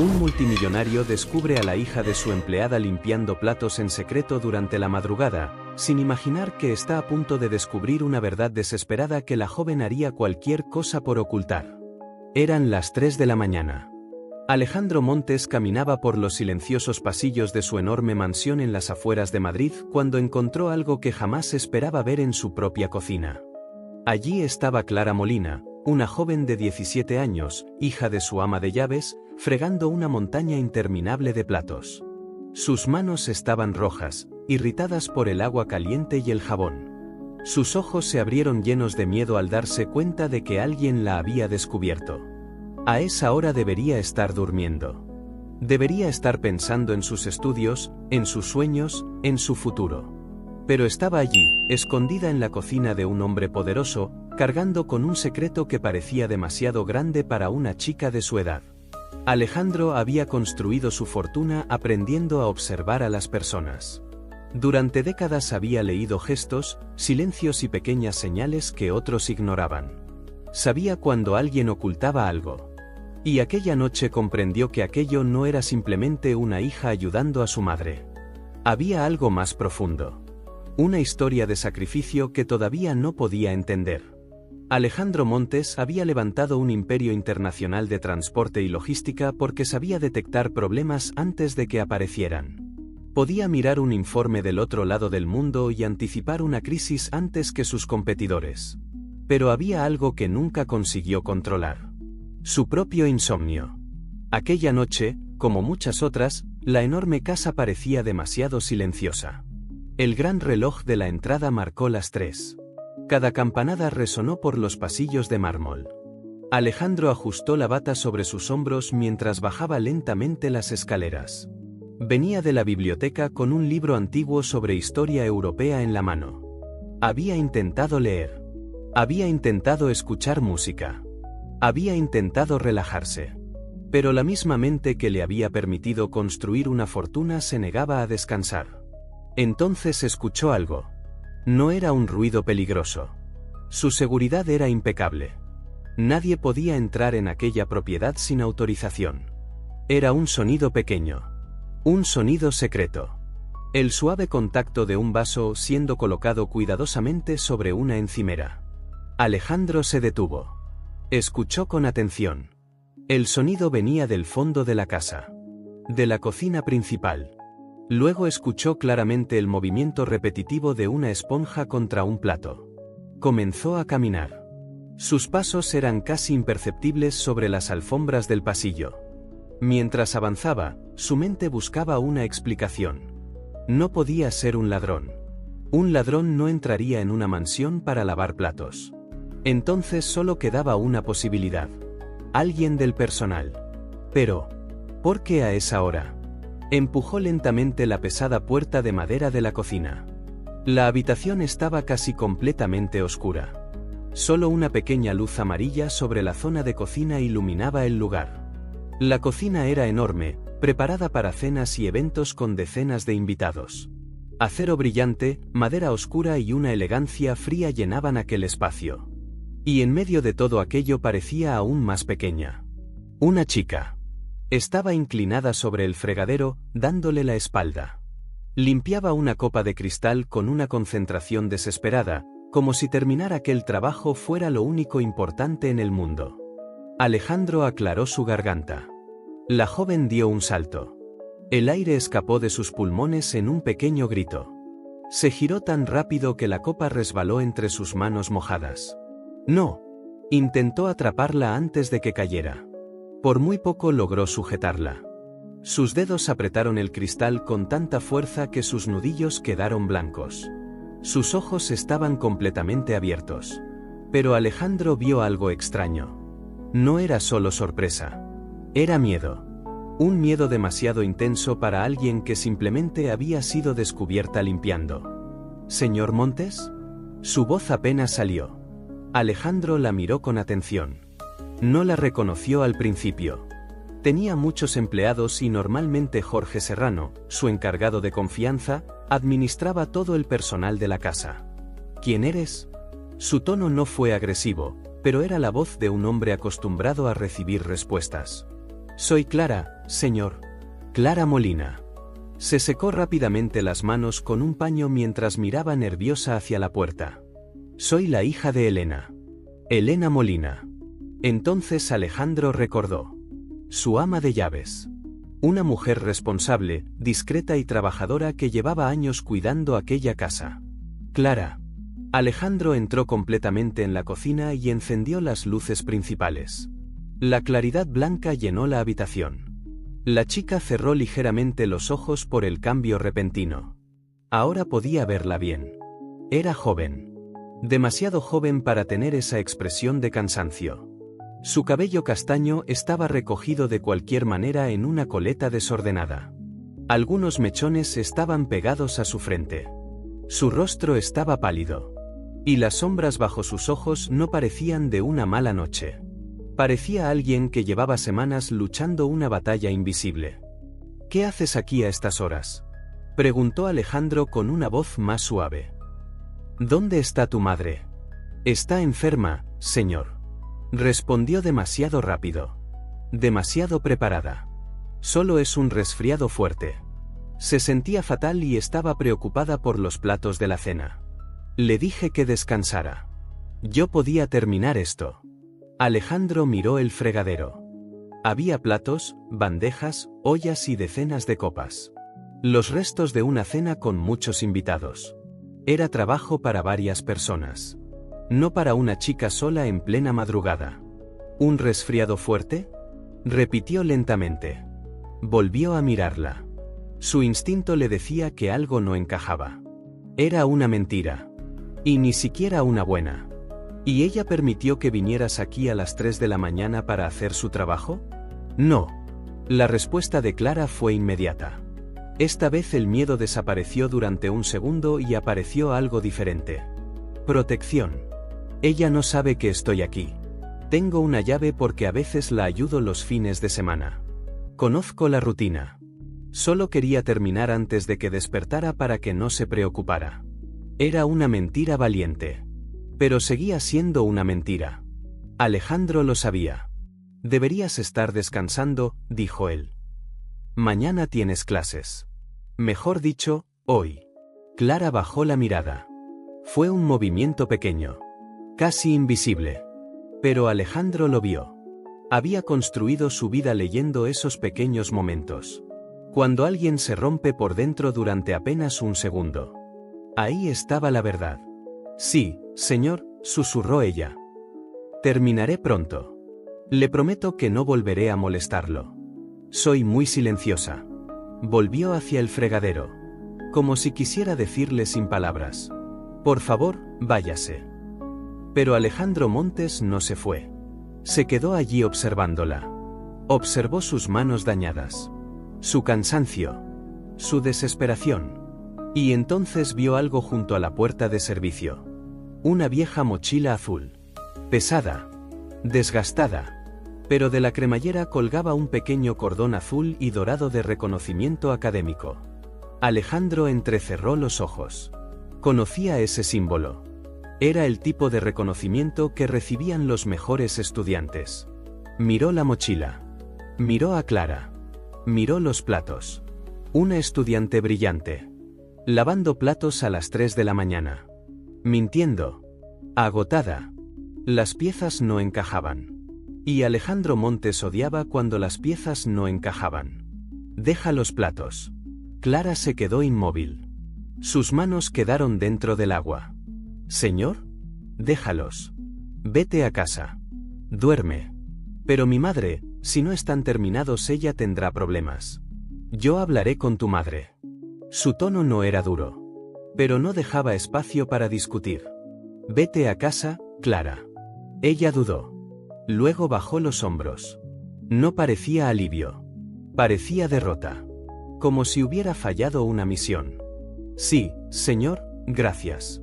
Un multimillonario descubre a la hija de su empleada limpiando platos en secreto durante la madrugada, sin imaginar que está a punto de descubrir una verdad desesperada que la joven haría cualquier cosa por ocultar. Eran las 3 de la mañana. Alejandro Montes caminaba por los silenciosos pasillos de su enorme mansión en las afueras de Madrid cuando encontró algo que jamás esperaba ver en su propia cocina. Allí estaba Clara Molina, una joven de 17 años, hija de su ama de llaves, fregando una montaña interminable de platos. Sus manos estaban rojas, irritadas por el agua caliente y el jabón. Sus ojos se abrieron llenos de miedo al darse cuenta de que alguien la había descubierto. A esa hora debería estar durmiendo. Debería estar pensando en sus estudios, en sus sueños, en su futuro. Pero estaba allí, escondida en la cocina de un hombre poderoso, cargando con un secreto que parecía demasiado grande para una chica de su edad. Alejandro había construido su fortuna aprendiendo a observar a las personas. Durante décadas había leído gestos, silencios y pequeñas señales que otros ignoraban. Sabía cuando alguien ocultaba algo. Y aquella noche comprendió que aquello no era simplemente una hija ayudando a su madre. Había algo más profundo. Una historia de sacrificio que todavía no podía entender. Alejandro Montes había levantado un imperio internacional de transporte y logística porque sabía detectar problemas antes de que aparecieran. Podía mirar un informe del otro lado del mundo y anticipar una crisis antes que sus competidores. Pero había algo que nunca consiguió controlar. Su propio insomnio. Aquella noche, como muchas otras, la enorme casa parecía demasiado silenciosa. El gran reloj de la entrada marcó las 3. Cada campanada resonó por los pasillos de mármol. Alejandro ajustó la bata sobre sus hombros mientras bajaba lentamente las escaleras. Venía de la biblioteca con un libro antiguo sobre historia europea en la mano. Había intentado leer. Había intentado escuchar música. Había intentado relajarse. Pero la misma mente que le había permitido construir una fortuna se negaba a descansar. Entonces escuchó algo. No era un ruido peligroso. Su seguridad era impecable. Nadie podía entrar en aquella propiedad sin autorización. Era un sonido pequeño. Un sonido secreto. El suave contacto de un vaso siendo colocado cuidadosamente sobre una encimera. Alejandro se detuvo. Escuchó con atención. El sonido venía del fondo de la casa. De la cocina principal. Luego escuchó claramente el movimiento repetitivo de una esponja contra un plato. Comenzó a caminar. Sus pasos eran casi imperceptibles sobre las alfombras del pasillo. Mientras avanzaba, su mente buscaba una explicación. No podía ser un ladrón. Un ladrón no entraría en una mansión para lavar platos. Entonces solo quedaba una posibilidad. Alguien del personal. Pero, ¿por qué a esa hora? Empujó lentamente la pesada puerta de madera de la cocina. La habitación estaba casi completamente oscura. Solo una pequeña luz amarilla sobre la zona de cocina iluminaba el lugar. La cocina era enorme, preparada para cenas y eventos con decenas de invitados. Acero brillante, madera oscura y una elegancia fría llenaban aquel espacio. Y en medio de todo aquello parecía aún más pequeña. Una chica. Estaba inclinada sobre el fregadero, dándole la espalda. Limpiaba una copa de cristal con una concentración desesperada, como si terminar aquel trabajo fuera lo único importante en el mundo. Alejandro aclaró su garganta. La joven dio un salto. El aire escapó de sus pulmones en un pequeño grito. Se giró tan rápido que la copa resbaló entre sus manos mojadas. No. Intentó atraparla antes de que cayera. Por muy poco logró sujetarla. Sus dedos apretaron el cristal con tanta fuerza que sus nudillos quedaron blancos. Sus ojos estaban completamente abiertos. Pero Alejandro vio algo extraño. No era solo sorpresa. Era miedo. Un miedo demasiado intenso para alguien que simplemente había sido descubierta limpiando. ¿Señor Montes? Su voz apenas salió. Alejandro la miró con atención. No la reconoció al principio. Tenía muchos empleados y normalmente Jorge Serrano, su encargado de confianza, administraba todo el personal de la casa. ¿Quién eres? Su tono no fue agresivo, pero era la voz de un hombre acostumbrado a recibir respuestas. Soy Clara, señor. Clara Molina. Se secó rápidamente las manos con un paño mientras miraba nerviosa hacia la puerta. Soy la hija de Elena. Elena Molina. Entonces Alejandro recordó. Su ama de llaves. Una mujer responsable, discreta y trabajadora que llevaba años cuidando aquella casa. Clara. Alejandro entró completamente en la cocina y encendió las luces principales. La claridad blanca llenó la habitación. La chica cerró ligeramente los ojos por el cambio repentino. Ahora podía verla bien. Era joven. Demasiado joven para tener esa expresión de cansancio. Su cabello castaño estaba recogido de cualquier manera en una coleta desordenada. Algunos mechones estaban pegados a su frente. Su rostro estaba pálido. Y las sombras bajo sus ojos no parecían de una mala noche. Parecía alguien que llevaba semanas luchando una batalla invisible. ¿Qué haces aquí a estas horas?, preguntó Alejandro con una voz más suave. ¿Dónde está tu madre? Está enferma, señor. Respondió demasiado rápido. Demasiado preparada. Solo es un resfriado fuerte. Se sentía fatal y estaba preocupada por los platos de la cena. Le dije que descansara. Yo podía terminar esto. Alejandro miró el fregadero. Había platos, bandejas, ollas y decenas de copas. Los restos de una cena con muchos invitados. Era trabajo para varias personas. No para una chica sola en plena madrugada. ¿Un resfriado fuerte?, repitió lentamente. Volvió a mirarla. Su instinto le decía que algo no encajaba. Era una mentira. Y ni siquiera una buena. ¿Y ella permitió que vinieras aquí a las 3 de la mañana para hacer su trabajo? No. La respuesta de Clara fue inmediata. Esta vez el miedo desapareció durante un segundo y apareció algo diferente. Protección. Ella no sabe que estoy aquí. Tengo una llave porque a veces la ayudo los fines de semana. Conozco la rutina. Solo quería terminar antes de que despertara para que no se preocupara. Era una mentira valiente. Pero seguía siendo una mentira. Alejandro lo sabía. Deberías estar descansando, dijo él. Mañana tienes clases. Mejor dicho, hoy. Clara bajó la mirada. Fue un movimiento pequeño. Casi invisible. Pero Alejandro lo vio. Había construido su vida leyendo esos pequeños momentos. Cuando alguien se rompe por dentro durante apenas un segundo. Ahí estaba la verdad. Sí, señor, susurró ella. Terminaré pronto. Le prometo que no volveré a molestarlo. Soy muy silenciosa. Volvió hacia el fregadero. Como si quisiera decirle sin palabras. Por favor, váyase. Pero Alejandro Montes no se fue. Se quedó allí observándola. Observó sus manos dañadas. Su cansancio. Su desesperación. Y entonces vio algo junto a la puerta de servicio. Una vieja mochila azul. Pesada. Desgastada. Pero de la cremallera colgaba un pequeño cordón azul y dorado de reconocimiento académico. Alejandro entrecerró los ojos. Conocía ese símbolo. Era el tipo de reconocimiento que recibían los mejores estudiantes. Miró la mochila. Miró a Clara. Miró los platos. Una estudiante brillante. Lavando platos a las 3 de la mañana. Mintiendo. Agotada. Las piezas no encajaban. Y Alejandro Montes odiaba cuando las piezas no encajaban. Deja los platos. Clara se quedó inmóvil. Sus manos quedaron dentro del agua. Señor, déjalos. Vete a casa. Duerme. Pero mi madre, si no están terminados, ella tendrá problemas. Yo hablaré con tu madre. Su tono no era duro. Pero no dejaba espacio para discutir. Vete a casa, Clara. Ella dudó. Luego bajó los hombros. No parecía alivio. Parecía derrota. Como si hubiera fallado una misión. Sí, señor, gracias.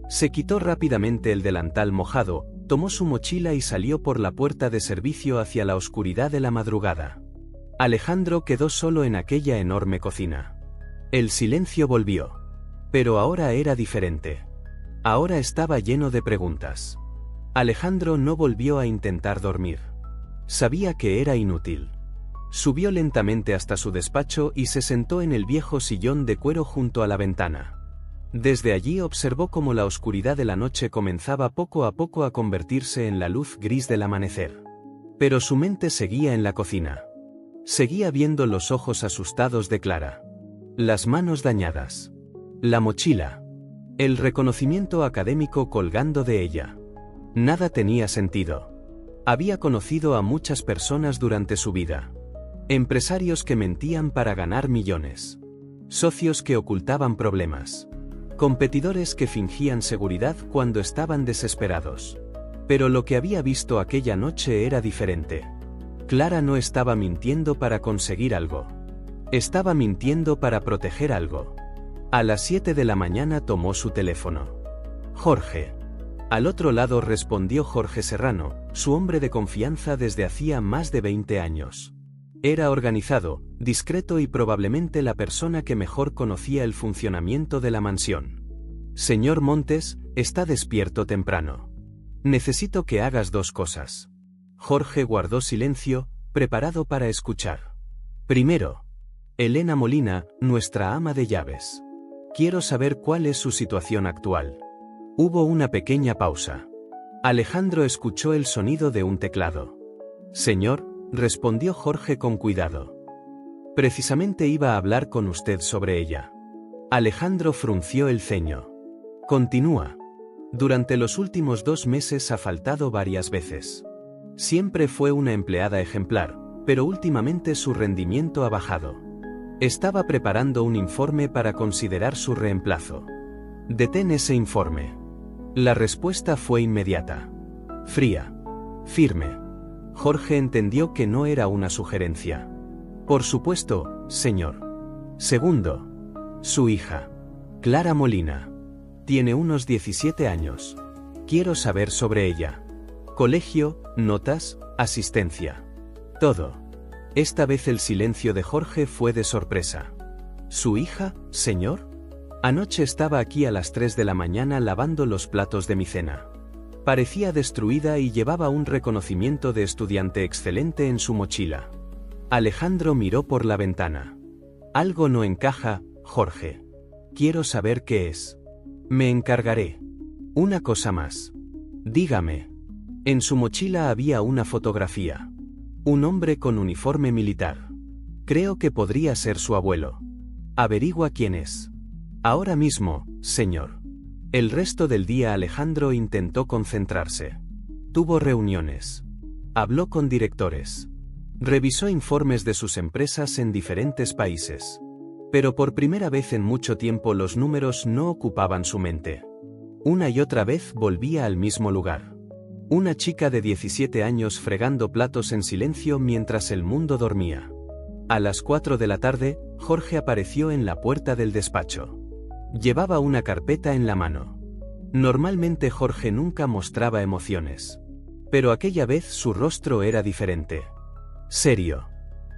Se quitó rápidamente el delantal mojado, tomó su mochila y salió por la puerta de servicio hacia la oscuridad de la madrugada. Alejandro quedó solo en aquella enorme cocina. El silencio volvió. Pero ahora era diferente. Ahora estaba lleno de preguntas. Alejandro no volvió a intentar dormir. Sabía que era inútil. Subió lentamente hasta su despacho y se sentó en el viejo sillón de cuero junto a la ventana. Desde allí observó cómo la oscuridad de la noche comenzaba poco a poco a convertirse en la luz gris del amanecer. Pero su mente seguía en la cocina. Seguía viendo los ojos asustados de Clara. Las manos dañadas. La mochila. El reconocimiento académico colgando de ella. Nada tenía sentido. Había conocido a muchas personas durante su vida. Empresarios que mentían para ganar millones. Socios que ocultaban problemas. Competidores que fingían seguridad cuando estaban desesperados. Pero lo que había visto aquella noche era diferente. Clara no estaba mintiendo para conseguir algo. Estaba mintiendo para proteger algo. A las 7 de la mañana tomó su teléfono. Jorge. Al otro lado respondió Jorge Serrano, su hombre de confianza desde hacía más de 20 años. Era organizado, discreto y probablemente la persona que mejor conocía el funcionamiento de la mansión. Señor Montes, está despierto temprano. Necesito que hagas dos cosas. Jorge guardó silencio, preparado para escuchar. Primero, Elena Molina, nuestra ama de llaves. Quiero saber cuál es su situación actual. Hubo una pequeña pausa. Alejandro escuchó el sonido de un teclado. Señor, respondió Jorge con cuidado. Precisamente iba a hablar con usted sobre ella. Alejandro frunció el ceño. Continúa. Durante los últimos 2 meses ha faltado varias veces. Siempre fue una empleada ejemplar, pero últimamente su rendimiento ha bajado. Estaba preparando un informe para considerar su reemplazo. Detén ese informe. La respuesta fue inmediata. Fría. Firme. Jorge entendió que no era una sugerencia. Por supuesto, señor. Segundo. Su hija. Clara Molina. Tiene unos 17 años. Quiero saber sobre ella. Colegio, notas, asistencia. Todo. Esta vez el silencio de Jorge fue de sorpresa. ¿Su hija, señor? Anoche estaba aquí a las 3 de la mañana lavando los platos de mi cena. Parecía destruida y llevaba un reconocimiento de estudiante excelente en su mochila. Alejandro miró por la ventana. Algo no encaja, Jorge. Quiero saber qué es. Me encargaré. Una cosa más. Dígame. En su mochila había una fotografía. Un hombre con uniforme militar. Creo que podría ser su abuelo. Averigua quién es. Ahora mismo, señor. El resto del día Alejandro intentó concentrarse. Tuvo reuniones. Habló con directores. Revisó informes de sus empresas en diferentes países. Pero por primera vez en mucho tiempo los números no ocupaban su mente. Una y otra vez volvía al mismo lugar. Una chica de 17 años fregando platos en silencio mientras el mundo dormía. A las 4 de la tarde, Jorge apareció en la puerta del despacho. Llevaba una carpeta en la mano. Normalmente Jorge nunca mostraba emociones. Pero aquella vez su rostro era diferente. Serio.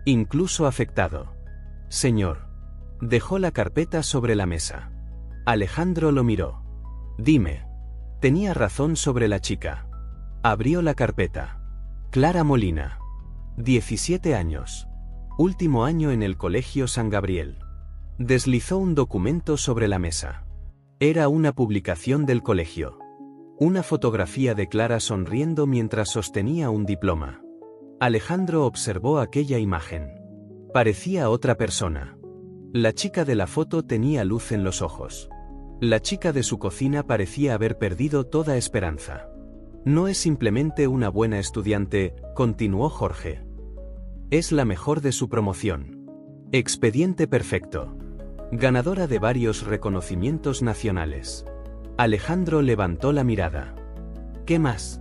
Incluso afectado. Señor. Dejó la carpeta sobre la mesa. Alejandro lo miró. Dime. Tenía razón sobre la chica. Abrió la carpeta. Clara Molina. 17 años. Último año en el Colegio San Gabriel. Deslizó un documento sobre la mesa. Era una publicación del colegio. Una fotografía de Clara sonriendo mientras sostenía un diploma. Alejandro observó aquella imagen. Parecía otra persona. La chica de la foto tenía luz en los ojos. La chica de su cocina parecía haber perdido toda esperanza. No es simplemente una buena estudiante, continuó Jorge. Es la mejor de su promoción. Expediente perfecto. Ganadora de varios reconocimientos nacionales. Alejandro levantó la mirada. ¿Qué más?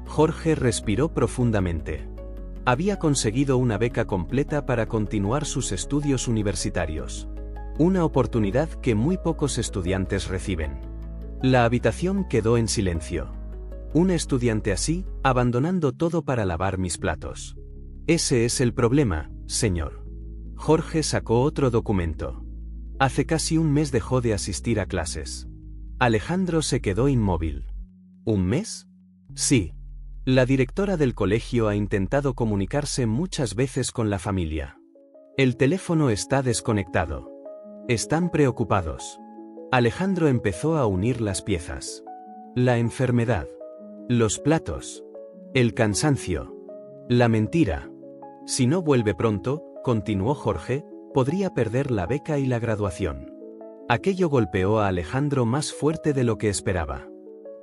Jorge respiró profundamente. Había conseguido una beca completa para continuar sus estudios universitarios. Una oportunidad que muy pocos estudiantes reciben. La habitación quedó en silencio. Un estudiante así, abandonando todo para lavar mis platos. Ese es el problema, señor. Jorge sacó otro documento. Hace casi un mes dejó de asistir a clases. Alejandro se quedó inmóvil. ¿Un mes? Sí. La directora del colegio ha intentado comunicarse muchas veces con la familia. El teléfono está desconectado. Están preocupados. Alejandro empezó a unir las piezas. La enfermedad. Los platos. El cansancio. La mentira. Si no vuelve pronto, continuó Jorge, podría perder la beca y la graduación. Aquello golpeó a Alejandro más fuerte de lo que esperaba.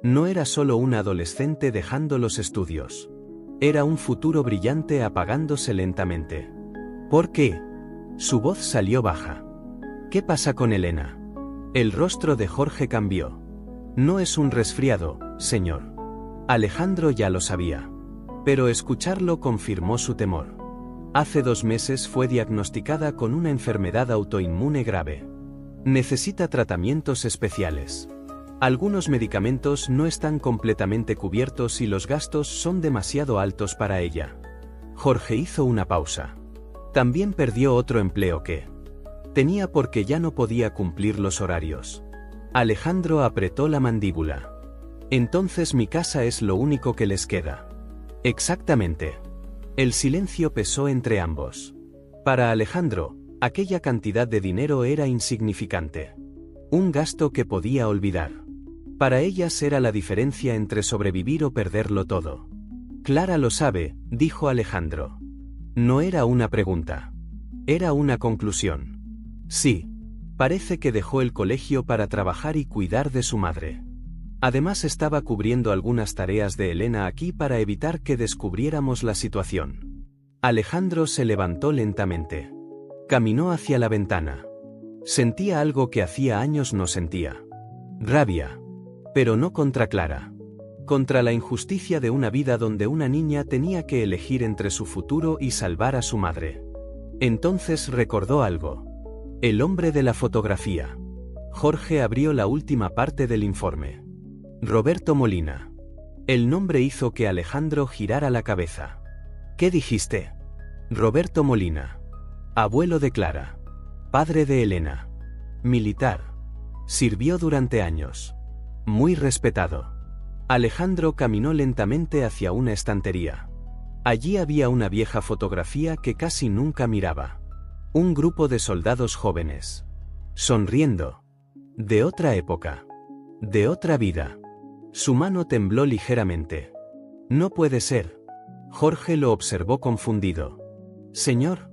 No era solo un adolescente dejando los estudios. Era un futuro brillante apagándose lentamente. ¿Por qué? Su voz salió baja. ¿Qué pasa con Elena? El rostro de Jorge cambió. No es un resfriado, señor. Alejandro ya lo sabía. Pero escucharlo confirmó su temor. Hace 2 meses fue diagnosticada con una enfermedad autoinmune grave. Necesita tratamientos especiales. Algunos medicamentos no están completamente cubiertos y los gastos son demasiado altos para ella. Jorge hizo una pausa. También perdió otro empleo que tenía porque ya no podía cumplir los horarios. Alejandro apretó la mandíbula. Entonces mi casa es lo único que les queda. Exactamente. El silencio pesó entre ambos. Para Alejandro, aquella cantidad de dinero era insignificante. Un gasto que podía olvidar. Para ellas era la diferencia entre sobrevivir o perderlo todo. Clara lo sabe, dijo Alejandro. No era una pregunta. Era una conclusión. Sí. Parece que dejó el colegio para trabajar y cuidar de su madre. Además estaba cubriendo algunas tareas de Elena aquí para evitar que descubriéramos la situación. Alejandro se levantó lentamente. Caminó hacia la ventana. Sentía algo que hacía años no sentía. Rabia. Pero no contra Clara. Contra la injusticia de una vida donde una niña tenía que elegir entre su futuro y salvar a su madre. Entonces recordó algo. El hombre de la fotografía. Jorge abrió la última parte del informe. Roberto Molina. El nombre hizo que Alejandro girara la cabeza. ¿Qué dijiste? Roberto Molina. Abuelo de Clara. Padre de Elena. Militar. Sirvió durante años. Muy respetado. Alejandro caminó lentamente hacia una estantería. Allí había una vieja fotografía que casi nunca miraba. Un grupo de soldados jóvenes. Sonriendo. De otra época. De otra vida. Su mano tembló ligeramente. No puede ser. Jorge lo observó confundido. Señor.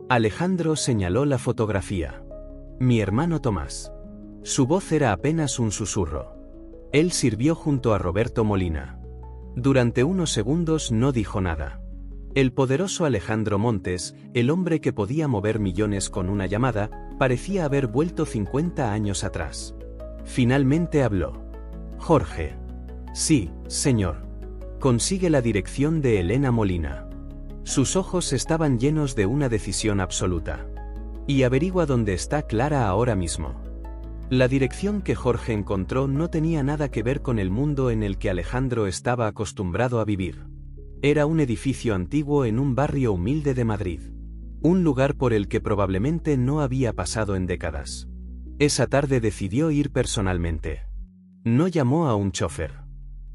Alejandro señaló la fotografía. Mi hermano Tomás. Su voz era apenas un susurro. Él sirvió junto a Roberto Molina. Durante unos segundos no dijo nada. El poderoso Alejandro Montes, el hombre que podía mover millones con una llamada, parecía haber vuelto 50 años atrás. Finalmente habló. Jorge. Sí, señor. Consigue la dirección de Elena Molina. Sus ojos estaban llenos de una decisión absoluta. Y averigua dónde está Clara ahora mismo. La dirección que Jorge encontró no tenía nada que ver con el mundo en el que Alejandro estaba acostumbrado a vivir. Era un edificio antiguo en un barrio humilde de Madrid. Un lugar por el que probablemente no había pasado en décadas. Esa tarde decidió ir personalmente. No llamó a un chofer.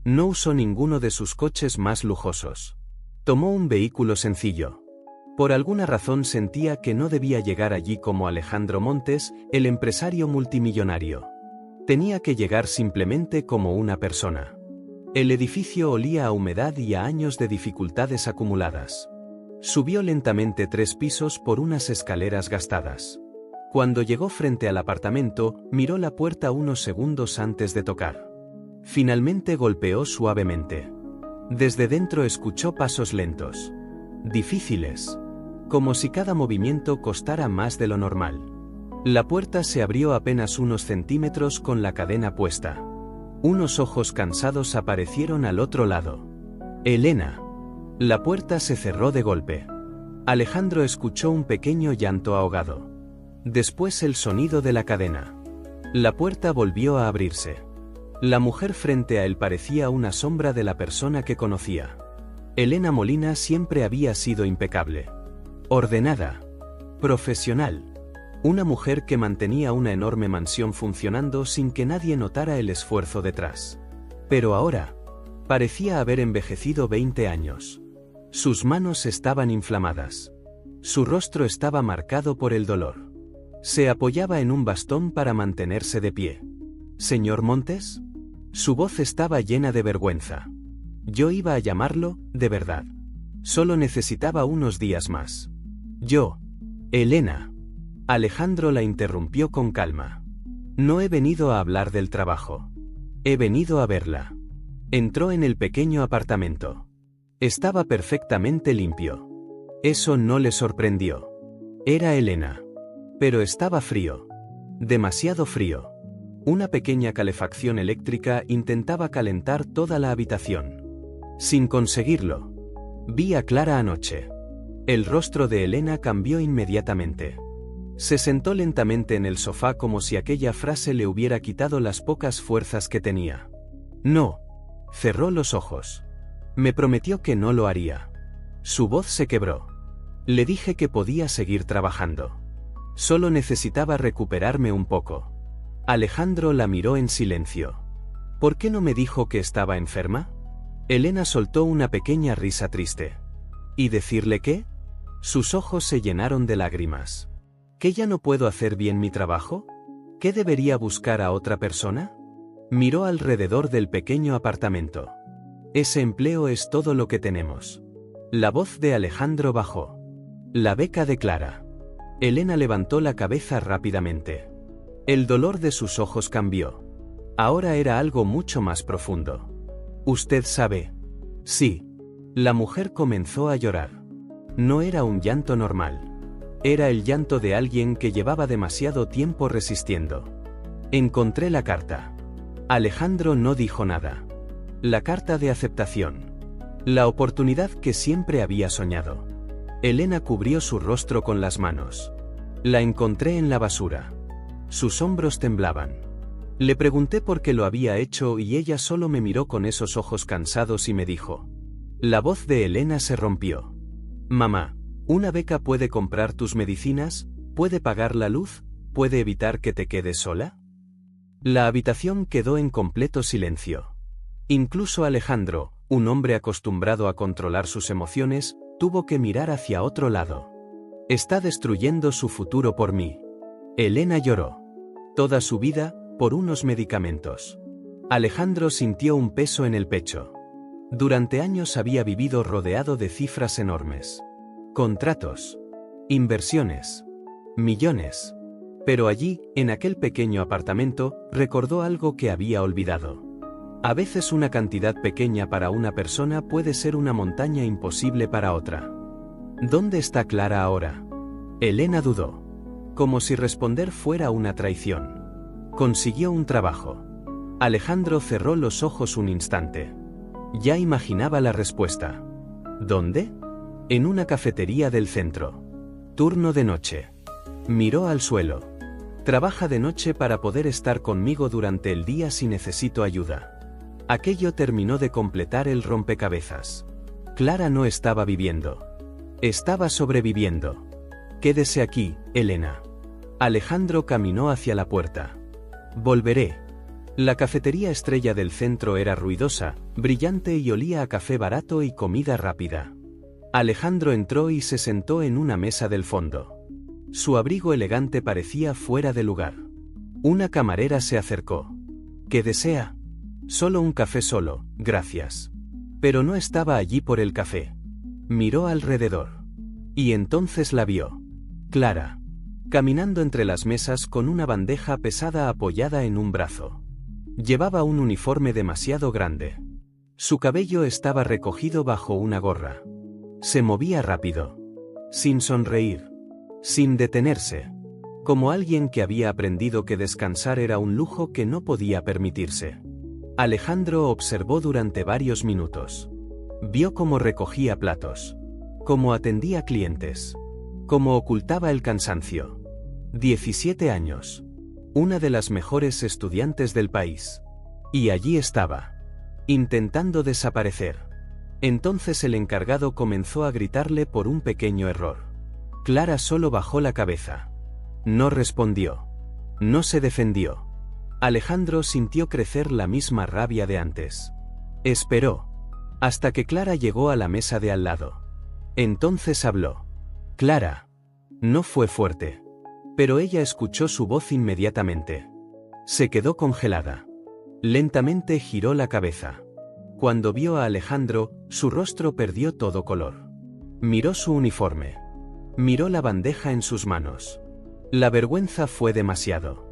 No usó ninguno de sus coches más lujosos. Tomó un vehículo sencillo. Por alguna razón sentía que no debía llegar allí como Alejandro Montes, el empresario multimillonario. Tenía que llegar simplemente como una persona. El edificio olía a humedad y a años de dificultades acumuladas. Subió lentamente 3 pisos por unas escaleras gastadas. Cuando llegó frente al apartamento, miró la puerta unos segundos antes de tocar. Finalmente golpeó suavemente. Desde dentro escuchó pasos lentos. Difíciles. Como si cada movimiento costara más de lo normal. La puerta se abrió apenas unos centímetros con la cadena puesta. Unos ojos cansados aparecieron al otro lado. Elena. La puerta se cerró de golpe. Alejandro escuchó un pequeño llanto ahogado. Después el sonido de la cadena. La puerta volvió a abrirse. La mujer frente a él parecía una sombra de la persona que conocía. Elena Molina siempre había sido impecable. Ordenada. Profesional. Una mujer que mantenía una enorme mansión funcionando sin que nadie notara el esfuerzo detrás. Pero ahora, Parecía haber envejecido 20 años. Sus manos estaban inflamadas. Su rostro estaba marcado por el dolor. Se apoyaba en un bastón para mantenerse de pie. ¿Señor Montes? Su voz estaba llena de vergüenza. Yo iba a llamarlo, de verdad. Solo necesitaba unos días más. Elena. Alejandro la interrumpió con calma. No he venido a hablar del trabajo. He venido a verla. Entró en el pequeño apartamento. Estaba perfectamente limpio. Eso no le sorprendió. Era Elena. Pero estaba frío. Demasiado frío. Una pequeña calefacción eléctrica intentaba calentar toda la habitación. Sin conseguirlo. Vi a Clara anoche. El rostro de Elena cambió inmediatamente. Se sentó lentamente en el sofá como si aquella frase le hubiera quitado las pocas fuerzas que tenía. No. Cerró los ojos. Me prometió que no lo haría. Su voz se quebró. Le dije que podía seguir trabajando. Solo necesitaba recuperarme un poco. Alejandro la miró en silencio. ¿Por qué no me dijo que estaba enferma? Elena soltó una pequeña risa triste. ¿Y decirle qué? Sus ojos se llenaron de lágrimas. ¿Que ya no puedo hacer bien mi trabajo? ¿Que debería buscar a otra persona? Miró alrededor del pequeño apartamento. Ese empleo es todo lo que tenemos. La voz de Alejandro bajó. La beca de Clara. Elena levantó la cabeza rápidamente. El dolor de sus ojos cambió. Ahora era algo mucho más profundo. ¿Usted sabe? Sí. La mujer comenzó a llorar. No era un llanto normal. Era el llanto de alguien que llevaba demasiado tiempo resistiendo. Encontré la carta. Alejandro no dijo nada. La carta de aceptación. La oportunidad que siempre había soñado. Elena cubrió su rostro con las manos. La encontré en la basura. Sus hombros temblaban. Le pregunté por qué lo había hecho y ella solo me miró con esos ojos cansados y me dijo. La voz de Elena se rompió. Mamá, ¿una beca puede comprar tus medicinas? ¿Puede pagar la luz? ¿Puede evitar que te quedes sola? La habitación quedó en completo silencio. Incluso Alejandro, un hombre acostumbrado a controlar sus emociones, tuvo que mirar hacia otro lado. Está destruyendo su futuro por mí. Elena lloró. Toda su vida, por unos medicamentos. Alejandro sintió un peso en el pecho. Durante años había vivido rodeado de cifras enormes. Contratos. Inversiones. Millones. Pero allí, en aquel pequeño apartamento, recordó algo que había olvidado. A veces una cantidad pequeña para una persona puede ser una montaña imposible para otra. ¿Dónde está Clara ahora? Elena dudó. Como si responder fuera una traición. Consiguió un trabajo. Alejandro cerró los ojos un instante. Ya imaginaba la respuesta. ¿Dónde? En una cafetería del centro. Turno de noche. Miró al suelo. Trabaja de noche para poder estar conmigo durante el día si necesito ayuda. Aquello terminó de completar el rompecabezas. Clara no estaba viviendo. Estaba sobreviviendo. Quédese aquí, Elena. Alejandro caminó hacia la puerta. Volveré. La cafetería estrella del centro era ruidosa, brillante y olía a café barato y comida rápida. Alejandro entró y se sentó en una mesa del fondo. Su abrigo elegante parecía fuera de lugar. Una camarera se acercó. ¿Qué desea? Solo un café solo, gracias. Pero no estaba allí por el café. Miró alrededor. Y entonces la vio. Clara. Caminando entre las mesas con una bandeja pesada apoyada en un brazo. Llevaba un uniforme demasiado grande. Su cabello estaba recogido bajo una gorra. Se movía rápido. Sin sonreír. Sin detenerse. Como alguien que había aprendido que descansar era un lujo que no podía permitirse. Alejandro observó durante varios minutos. Vio cómo recogía platos. Cómo atendía clientes. Cómo ocultaba el cansancio. 17 años. Una de las mejores estudiantes del país. Y allí estaba. Intentando desaparecer. Entonces el encargado comenzó a gritarle por un pequeño error. Clara solo bajó la cabeza. No respondió. No se defendió. Alejandro sintió crecer la misma rabia de antes. Esperó. Hasta que Clara llegó a la mesa de al lado. Entonces habló. Clara. No fue fuerte. Pero ella escuchó su voz inmediatamente. Se quedó congelada. Lentamente giró la cabeza. Cuando vio a Alejandro, su rostro perdió todo color. Miró su uniforme. Miró la bandeja en sus manos. La vergüenza fue demasiado.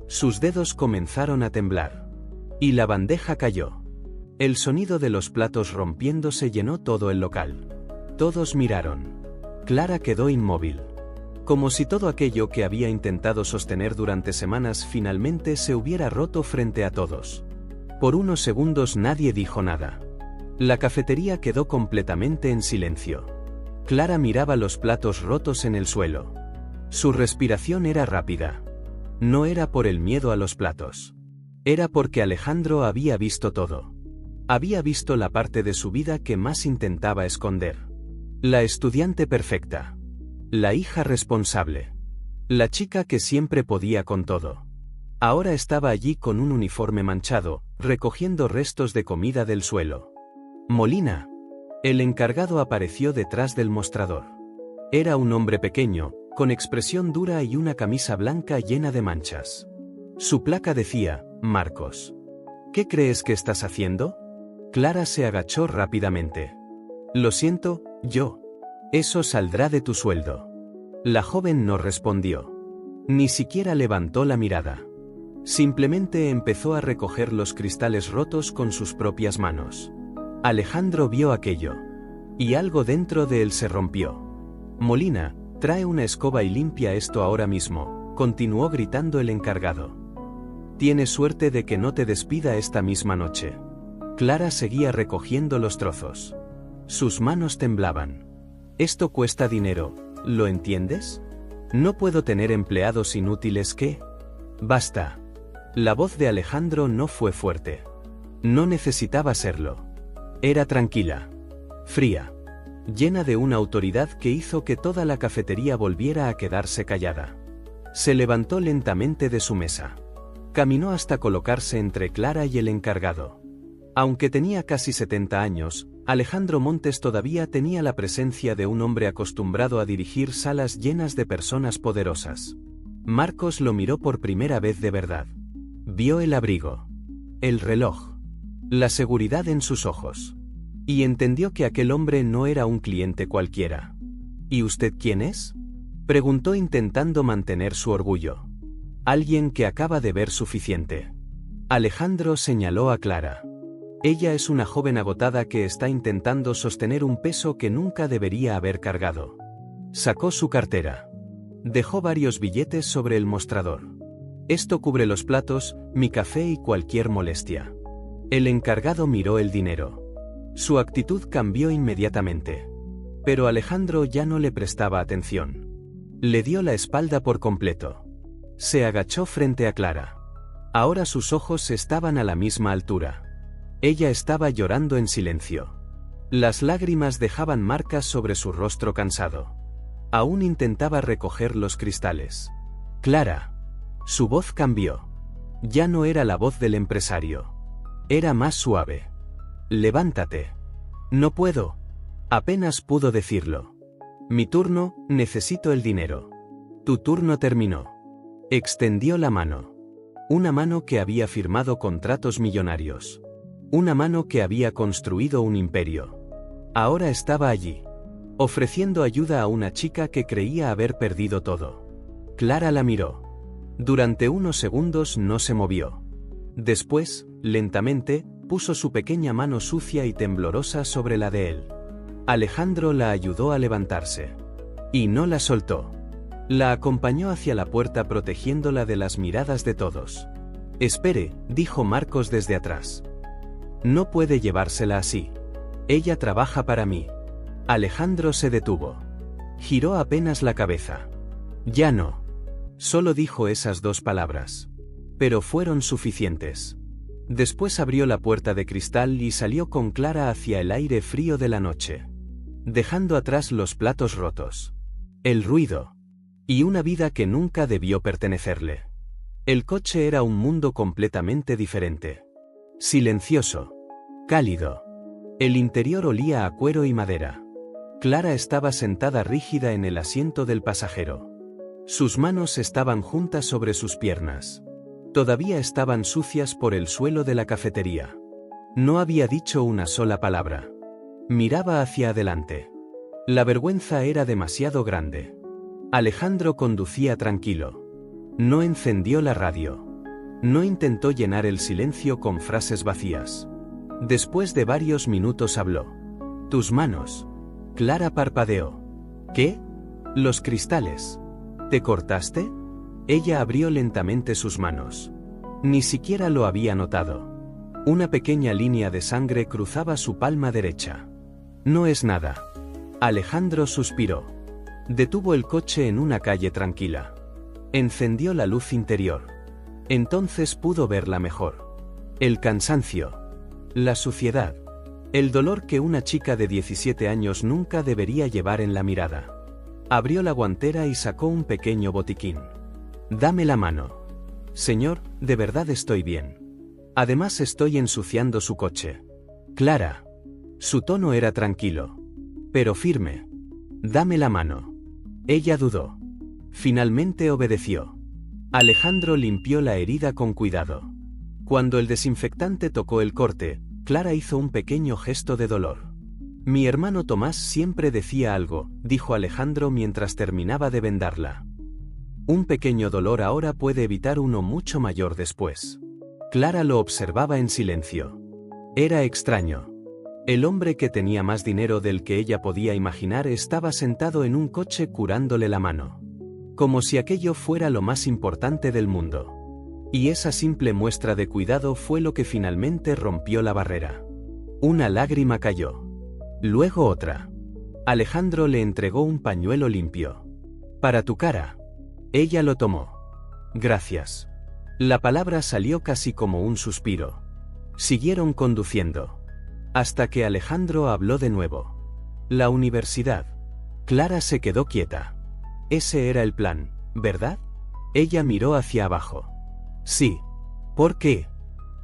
Sus dedos comenzaron a temblar. Y la bandeja cayó. El sonido de los platos rompiéndose llenó todo el local. Todos miraron. Clara quedó inmóvil. Como si todo aquello que había intentado sostener durante semanas finalmente se hubiera roto frente a todos. Por unos segundos nadie dijo nada. La cafetería quedó completamente en silencio. Clara miraba los platos rotos en el suelo. Su respiración era rápida. No era por el miedo a los platos. Era porque Alejandro había visto todo. Había visto la parte de su vida que más intentaba esconder. La estudiante perfecta. La hija responsable. La chica que siempre podía con todo. Ahora estaba allí con un uniforme manchado, recogiendo restos de comida del suelo. Molina. El encargado apareció detrás del mostrador. Era un hombre pequeño, con expresión dura y una camisa blanca llena de manchas. Su placa decía, Marcos. ¿Qué crees que estás haciendo? Clara se agachó rápidamente. Lo siento, yo. Eso saldrá de tu sueldo. La joven no respondió. Ni siquiera levantó la mirada. Simplemente empezó a recoger los cristales rotos con sus propias manos. Alejandro vio aquello. Y algo dentro de él se rompió. Molina, trae una escoba y limpia esto ahora mismo, continuó gritando el encargado. Tienes suerte de que no te despida esta misma noche. Clara seguía recogiendo los trozos. Sus manos temblaban. Esto cuesta dinero, ¿lo entiendes? No puedo tener empleados inútiles que... Basta. La voz de Alejandro no fue fuerte. No necesitaba serlo. Era tranquila. Fría. Llena de una autoridad que hizo que toda la cafetería volviera a quedarse callada. Se levantó lentamente de su mesa. Caminó hasta colocarse entre Clara y el encargado. Aunque tenía casi 70 años, Alejandro Montes todavía tenía la presencia de un hombre acostumbrado a dirigir salas llenas de personas poderosas. Marcos lo miró por primera vez de verdad. Vio el abrigo, el reloj, la seguridad en sus ojos. Y entendió que aquel hombre no era un cliente cualquiera. ¿Y usted quién es? Preguntó intentando mantener su orgullo. Alguien que acaba de ver suficiente. Alejandro señaló a Clara. Ella es una joven agotada que está intentando sostener un peso que nunca debería haber cargado. Sacó su cartera. Dejó varios billetes sobre el mostrador. Esto cubre los platos, mi café y cualquier molestia. El encargado miró el dinero. Su actitud cambió inmediatamente. Pero Alejandro ya no le prestaba atención. Le dio la espalda por completo. Se agachó frente a Clara. Ahora sus ojos estaban a la misma altura. Ella estaba llorando en silencio. Las lágrimas dejaban marcas sobre su rostro cansado. Aún intentaba recoger los cristales. Clara. Su voz cambió. Ya no era la voz del empresario. Era más suave. Levántate. No puedo. Apenas pudo decirlo. Mi turno, necesito el dinero. Tu turno terminó. Extendió la mano. Una mano que había firmado contratos millonarios. Una mano que había construido un imperio. Ahora estaba allí, ofreciendo ayuda a una chica que creía haber perdido todo. Clara la miró. Durante unos segundos no se movió. Después, lentamente, puso su pequeña mano sucia y temblorosa sobre la de él. Alejandro la ayudó a levantarse. Y no la soltó. La acompañó hacia la puerta protegiéndola de las miradas de todos. Espere, dijo Marcos desde atrás. No puede llevársela así. Ella trabaja para mí. Alejandro se detuvo. Giró apenas la cabeza. Ya no. Solo dijo esas dos palabras. Pero fueron suficientes. Después abrió la puerta de cristal y salió con Clara hacia el aire frío de la noche. Dejando atrás los platos rotos. El ruido. Y una vida que nunca debió pertenecerle. El coche era un mundo completamente diferente. Silencioso. cálido. El interior olía a cuero y madera. Clara estaba sentada rígida en el asiento del pasajero. Sus manos estaban juntas sobre sus piernas. Todavía estaban sucias por el suelo de la cafetería. No había dicho una sola palabra. Miraba hacia adelante. La vergüenza era demasiado grande. Alejandro conducía tranquilo. No encendió la radio. No intentó llenar el silencio con frases vacías. Después de varios minutos habló. «Tus manos». Clara parpadeó. «¿Qué? Los cristales. ¿Te cortaste?» Ella abrió lentamente sus manos. Ni siquiera lo había notado. Una pequeña línea de sangre cruzaba su palma derecha. «No es nada». Alejandro suspiró. Detuvo el coche en una calle tranquila. Encendió la luz interior. Entonces pudo verla mejor. El cansancio. La suciedad. El dolor que una chica de 17 años nunca debería llevar en la mirada. Abrió la guantera y sacó un pequeño botiquín. «Dame la mano». «Señor, de verdad estoy bien. Además estoy ensuciando su coche». «Clara». Su tono era tranquilo, pero firme. «Dame la mano». Ella dudó. Finalmente obedeció. Alejandro limpió la herida con cuidado. Cuando el desinfectante tocó el corte, Clara hizo un pequeño gesto de dolor. «Mi hermano Tomás siempre decía algo», dijo Alejandro mientras terminaba de vendarla. «Un pequeño dolor ahora puede evitar uno mucho mayor después». Clara lo observaba en silencio. Era extraño. El hombre que tenía más dinero del que ella podía imaginar estaba sentado en un coche curándole la mano. Como si aquello fuera lo más importante del mundo. Y esa simple muestra de cuidado fue lo que finalmente rompió la barrera. Una lágrima cayó. Luego otra. Alejandro le entregó un pañuelo limpio. «Para tu cara». Ella lo tomó. «Gracias». La palabra salió casi como un suspiro. Siguieron conduciendo. Hasta que Alejandro habló de nuevo. «La universidad». Clara se quedó quieta. Ese era el plan, ¿verdad? Ella miró hacia abajo. «Sí». «¿Por qué?»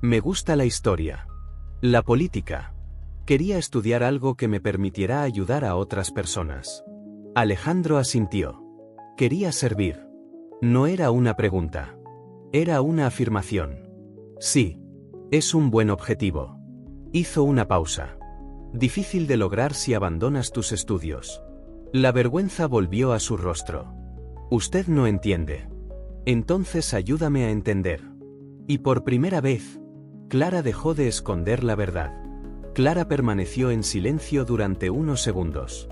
«Me gusta la historia. La política. Quería estudiar algo que me permitiera ayudar a otras personas». Alejandro asintió. Quería servir. No era una pregunta. Era una afirmación. «Sí. Es un buen objetivo». Hizo una pausa. «Difícil de lograr si abandonas tus estudios». La vergüenza volvió a su rostro. «Usted no entiende». «Entonces ayúdame a entender». Y por primera vez, Clara dejó de esconder la verdad. Clara permaneció en silencio durante unos segundos.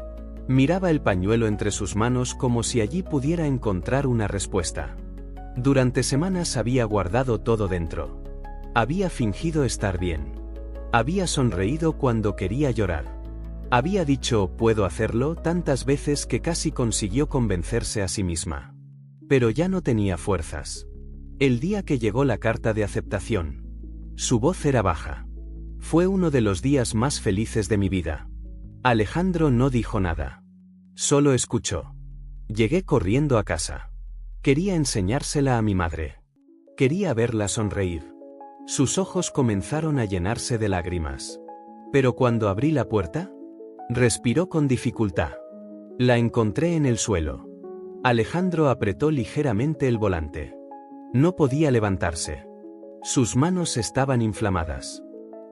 Miraba el pañuelo entre sus manos como si allí pudiera encontrar una respuesta. Durante semanas había guardado todo dentro. Había fingido estar bien. Había sonreído cuando quería llorar. Había dicho «puedo hacerlo» tantas veces que casi consiguió convencerse a sí misma. Pero ya no tenía fuerzas. El día que llegó la carta de aceptación. Su voz era baja. «Fue uno de los días más felices de mi vida». Alejandro no dijo nada. Solo escuchó. «Llegué corriendo a casa. Quería enseñársela a mi madre. Quería verla sonreír». Sus ojos comenzaron a llenarse de lágrimas. Pero cuando abrí la puerta, respiró con dificultad. La encontré en el suelo. Alejandro apretó ligeramente el volante. No podía levantarse. Sus manos estaban inflamadas.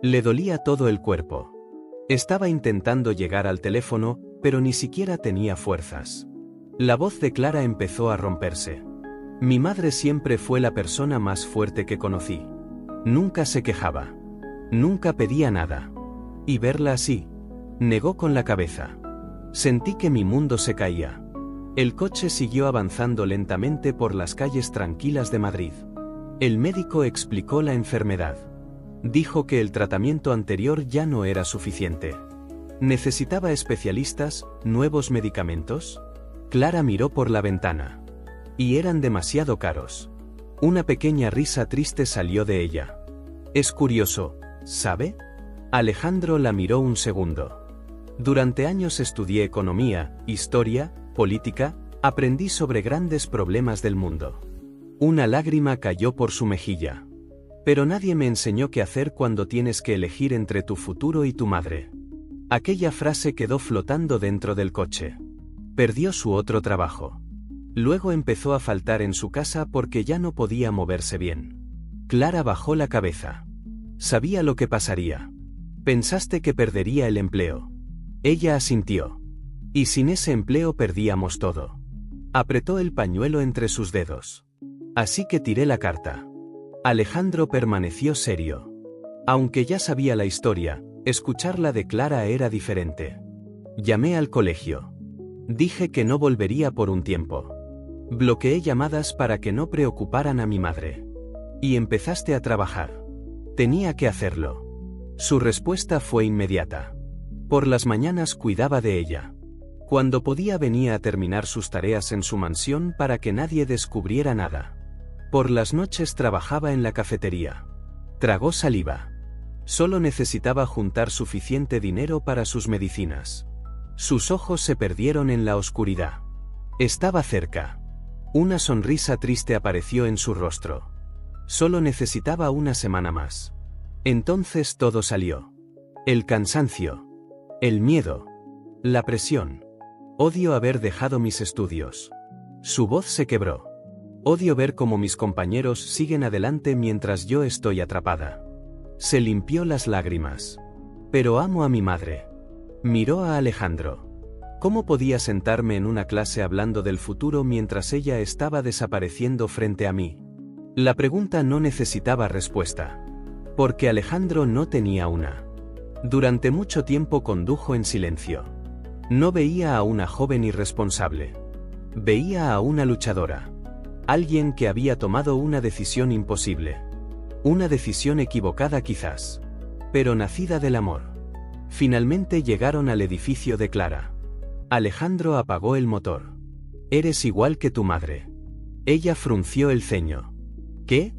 Le dolía todo el cuerpo. Estaba intentando llegar al teléfono, pero ni siquiera tenía fuerzas. La voz de Clara empezó a romperse. «Mi madre siempre fue la persona más fuerte que conocí. Nunca se quejaba. Nunca pedía nada. Y verla así». Negó con la cabeza. Sentí que mi mundo se caía. El coche siguió avanzando lentamente por las calles tranquilas de Madrid. El médico explicó la enfermedad. Dijo que el tratamiento anterior ya no era suficiente. ¿Necesitaba especialistas, nuevos medicamentos? Clara miró por la ventana. Y eran demasiado caros. Una pequeña risa triste salió de ella. «Es curioso, ¿sabe?» Alejandro la miró un segundo. «Durante años estudié economía, historia, política, aprendí sobre grandes problemas del mundo». Una lágrima cayó por su mejilla. Pero nadie me enseñó qué hacer cuando tienes que elegir entre tu futuro y tu madre. Aquella frase quedó flotando dentro del coche. Perdió su otro trabajo. Luego empezó a faltar en su casa porque ya no podía moverse bien. Clara bajó la cabeza. Sabía lo que pasaría. Pensaste que perdería el empleo. Ella asintió. Y sin ese empleo perdíamos todo. Apretó el pañuelo entre sus dedos. Así que tiré la carta. Alejandro permaneció serio. Aunque ya sabía la historia, escucharla de Clara era diferente. Llamé al colegio. Dije que no volvería por un tiempo. Bloqueé llamadas para que no preocuparan a mi madre. Y empezaste a trabajar. Tenía que hacerlo. Su respuesta fue inmediata. Por las mañanas cuidaba de ella. Cuando podía venía a terminar sus tareas en su mansión para que nadie descubriera nada. Por las noches trabajaba en la cafetería. Tragó saliva. Solo necesitaba juntar suficiente dinero para sus medicinas. Sus ojos se perdieron en la oscuridad. Estaba cerca. Una sonrisa triste apareció en su rostro. Solo necesitaba una semana más. Entonces todo salió. El cansancio. El miedo. La presión. Odio haber dejado mis estudios. Su voz se quebró. Odio ver cómo mis compañeros siguen adelante mientras yo estoy atrapada. Se limpió las lágrimas. Pero amo a mi madre. Miró a Alejandro. ¿Cómo podía sentarme en una clase hablando del futuro mientras ella estaba desapareciendo frente a mí? La pregunta no necesitaba respuesta. Porque Alejandro no tenía una. Durante mucho tiempo condujo en silencio. No veía a una joven irresponsable. Veía a una luchadora. Alguien que había tomado una decisión imposible. Una decisión equivocada quizás. Pero nacida del amor. Finalmente llegaron al edificio de Clara. Alejandro apagó el motor. Eres igual que tu madre. Ella frunció el ceño. ¿Qué?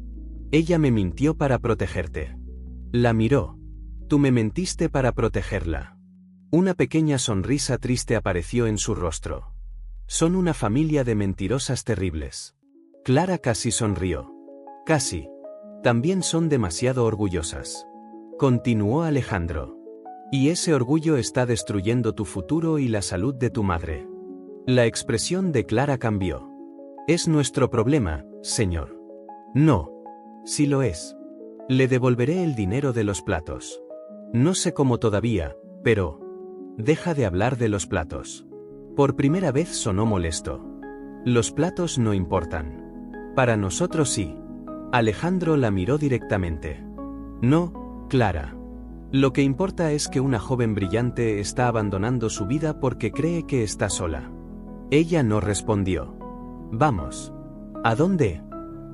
Ella me mintió para protegerte. La miró. Tú me mentiste para protegerla. Una pequeña sonrisa triste apareció en su rostro. Son una familia de mentirosas terribles. Clara casi sonrió. Casi. También son demasiado orgullosas. Continuó Alejandro. Y ese orgullo está destruyendo tu futuro y la salud de tu madre. La expresión de Clara cambió. Es nuestro problema, señor. No. Sí lo es. Le devolveré el dinero de los platos. No sé cómo todavía, pero... Deja de hablar de los platos. Por primera vez sonó molesto. Los platos no importan. Para nosotros sí. Alejandro la miró directamente. No, Clara. Lo que importa es que una joven brillante está abandonando su vida porque cree que está sola. Ella no respondió. Vamos. ¿A dónde?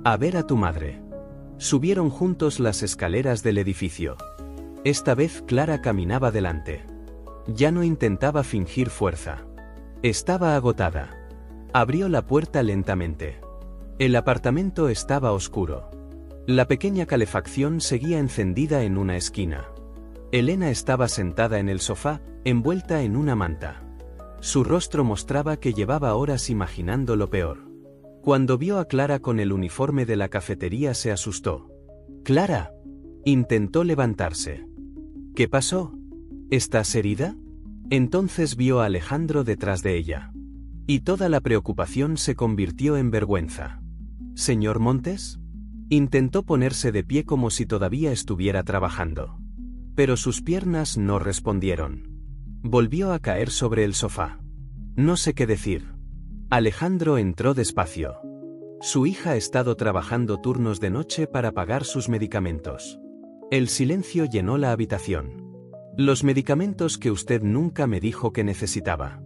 A ver a tu madre. Subieron juntos las escaleras del edificio. Esta vez Clara caminaba delante. Ya no intentaba fingir fuerza. Estaba agotada. Abrió la puerta lentamente. El apartamento estaba oscuro. La pequeña calefacción seguía encendida en una esquina. Elena estaba sentada en el sofá, envuelta en una manta. Su rostro mostraba que llevaba horas imaginando lo peor. Cuando vio a Clara con el uniforme de la cafetería se asustó. «¡Clara!». Intentó levantarse. «¿Qué pasó? ¿Estás herida?». Entonces vio a Alejandro detrás de ella. Y toda la preocupación se convirtió en vergüenza. «¿Señor Montes?». Intentó ponerse de pie como si todavía estuviera trabajando. Pero sus piernas no respondieron. Volvió a caer sobre el sofá. No sé qué decir. Alejandro entró despacio. Su hija ha estado trabajando turnos de noche para pagar sus medicamentos. El silencio llenó la habitación. Los medicamentos que usted nunca me dijo que necesitaba.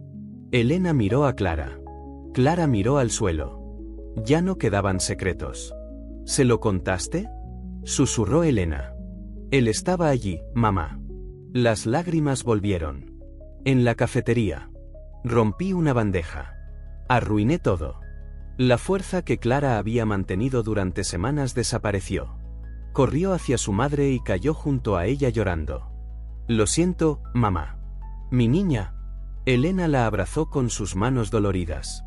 Elena miró a Clara. Clara miró al suelo. Ya no quedaban secretos. ¿Se lo contaste?, susurró Elena. Él estaba allí, mamá. Las lágrimas volvieron. En la cafetería. Rompí una bandeja. Arruiné todo. La fuerza que Clara había mantenido durante semanas desapareció. Corrió hacia su madre y cayó junto a ella llorando. Lo siento, mamá. Mi niña. Elena la abrazó con sus manos doloridas.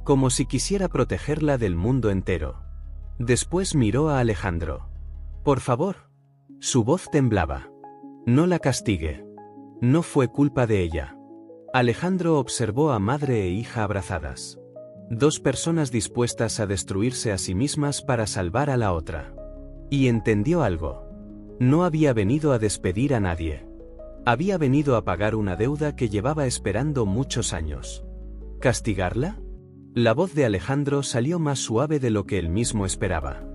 Como si quisiera protegerla del mundo entero. Después miró a Alejandro. Por favor. Su voz temblaba. No la castigue. No fue culpa de ella. Alejandro observó a madre e hija abrazadas. Dos personas dispuestas a destruirse a sí mismas para salvar a la otra. Y entendió algo. No había venido a despedir a nadie. Había venido a pagar una deuda que llevaba esperando muchos años. ¿Castigarla? La voz de Alejandro salió más suave de lo que él mismo esperaba.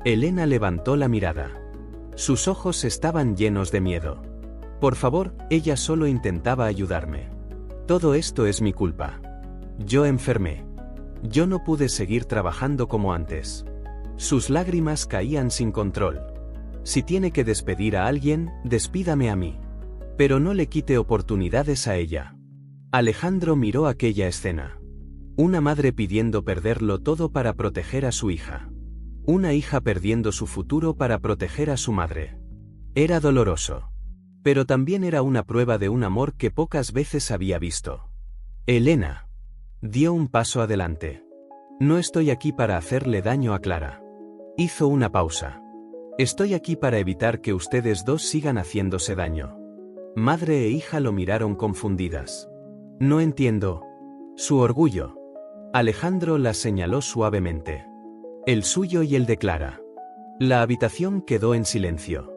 Elena levantó la mirada. Sus ojos estaban llenos de miedo. Por favor, ella solo intentaba ayudarme. Todo esto es mi culpa. Yo enfermé. Yo no pude seguir trabajando como antes. Sus lágrimas caían sin control. Si tiene que despedir a alguien, despídame a mí. Pero no le quite oportunidades a ella. Alejandro miró aquella escena. Una madre pidiendo perderlo todo para proteger a su hija. Una hija perdiendo su futuro para proteger a su madre. Era doloroso. Pero también era una prueba de un amor que pocas veces había visto. Elena dio un paso adelante. No estoy aquí para hacerle daño a Clara. Hizo una pausa. Estoy aquí para evitar que ustedes dos sigan haciéndose daño. Madre e hija lo miraron confundidas. No entiendo. Su orgullo. Alejandro la señaló suavemente. El suyo y el de Clara. La habitación quedó en silencio.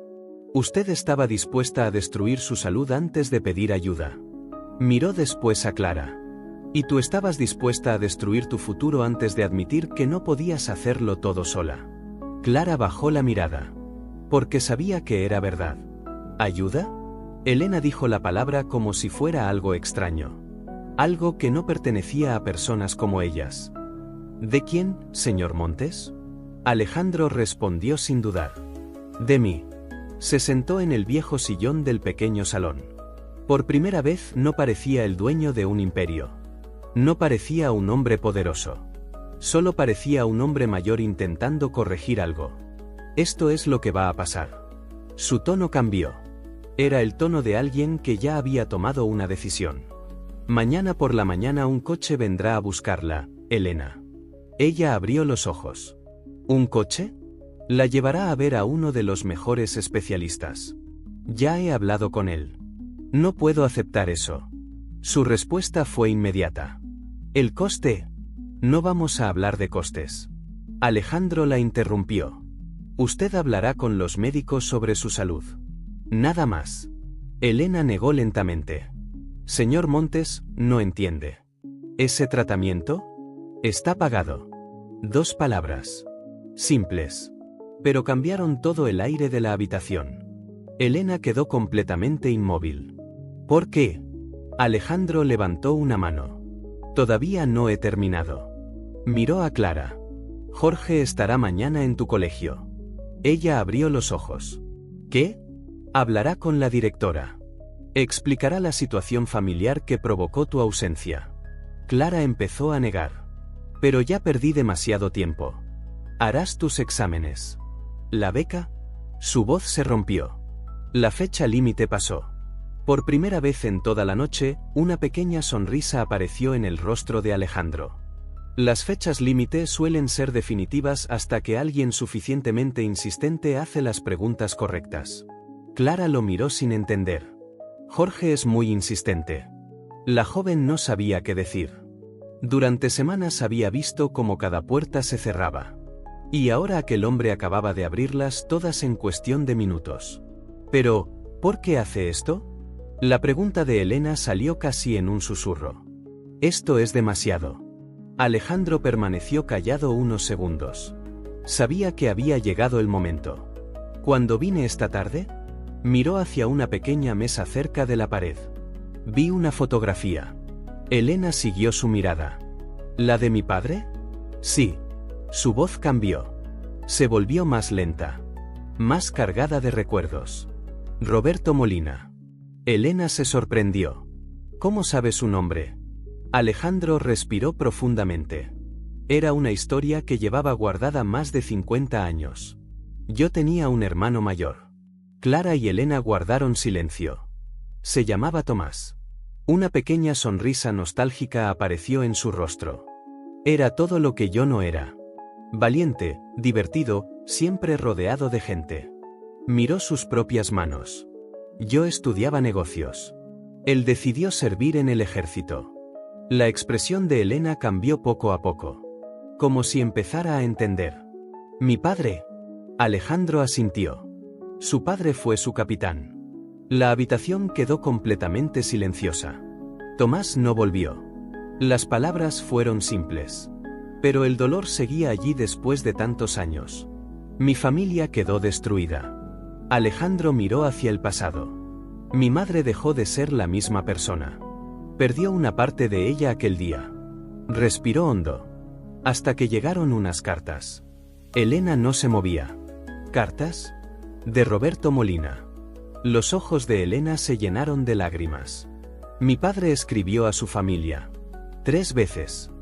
Usted estaba dispuesta a destruir su salud antes de pedir ayuda. Miró después a Clara. Y tú estabas dispuesta a destruir tu futuro antes de admitir que no podías hacerlo todo sola. Clara bajó la mirada. Porque sabía que era verdad. ¿Ayuda? Elena dijo la palabra como si fuera algo extraño. Algo que no pertenecía a personas como ellas. ¿De quién, señor Montes? Alejandro respondió sin dudar. De mí. Se sentó en el viejo sillón del pequeño salón. Por primera vez no parecía el dueño de un imperio. No parecía un hombre poderoso. Solo parecía un hombre mayor intentando corregir algo. Esto es lo que va a pasar. Su tono cambió. Era el tono de alguien que ya había tomado una decisión. Mañana por la mañana un coche vendrá a buscarla, Elena. Ella abrió los ojos. ¿Un coche? La llevará a ver a uno de los mejores especialistas. Ya he hablado con él. No puedo aceptar eso. Su respuesta fue inmediata. ¿El coste? No vamos a hablar de costes. Alejandro la interrumpió. Usted hablará con los médicos sobre su salud. Nada más. Elena negó lentamente. Señor Montes, no entiende. ¿Ese tratamiento? Está pagado. 2 palabras. Simples. Pero cambiaron todo el aire de la habitación. Elena quedó completamente inmóvil. ¿Por qué? Alejandro levantó una mano. Todavía no he terminado. Miró a Clara. Jorge estará mañana en tu colegio. Ella abrió los ojos. ¿Qué? Hablará con la directora. Explicará la situación familiar que provocó tu ausencia. Clara empezó a negar. Pero ya perdí demasiado tiempo. Harás tus exámenes. ¿La beca? Su voz se rompió. La fecha límite pasó. Por primera vez en toda la noche, una pequeña sonrisa apareció en el rostro de Alejandro. Las fechas límite suelen ser definitivas hasta que alguien suficientemente insistente hace las preguntas correctas. Clara lo miró sin entender. Jorge es muy insistente. La joven no sabía qué decir. Durante semanas había visto cómo cada puerta se cerraba. Y ahora aquel hombre acababa de abrirlas todas en cuestión de minutos. Pero, ¿por qué hace esto? La pregunta de Elena salió casi en un susurro. Esto es demasiado. Alejandro permaneció callado unos segundos. Sabía que había llegado el momento. Cuando vine esta tarde, miró hacia una pequeña mesa cerca de la pared. Vi una fotografía. Elena siguió su mirada. ¿La de mi padre? Sí. Su voz cambió. Se volvió más lenta. Más cargada de recuerdos. Roberto Molina. Elena se sorprendió. ¿Cómo sabe su nombre? Alejandro respiró profundamente. Era una historia que llevaba guardada más de 50 años. Yo tenía un hermano mayor. Clara y Elena guardaron silencio. Se llamaba Tomás. Una pequeña sonrisa nostálgica apareció en su rostro. Era todo lo que yo no era. Valiente, divertido, siempre rodeado de gente. Miró sus propias manos. Yo estudiaba negocios. Él decidió servir en el ejército. La expresión de Elena cambió poco a poco. Como si empezara a entender. Mi padre. Alejandro asintió. Su padre fue su capitán. La habitación quedó completamente silenciosa. Tomás no volvió. Las palabras fueron simples. Pero el dolor seguía allí después de tantos años. Mi familia quedó destruida. Alejandro miró hacia el pasado. Mi madre dejó de ser la misma persona. Perdió una parte de ella aquel día. Respiró hondo. Hasta que llegaron unas cartas. Elena no se movía. ¿Cartas? De Roberto Molina. Los ojos de Elena se llenaron de lágrimas. Mi padre escribió a su familia. 3 veces.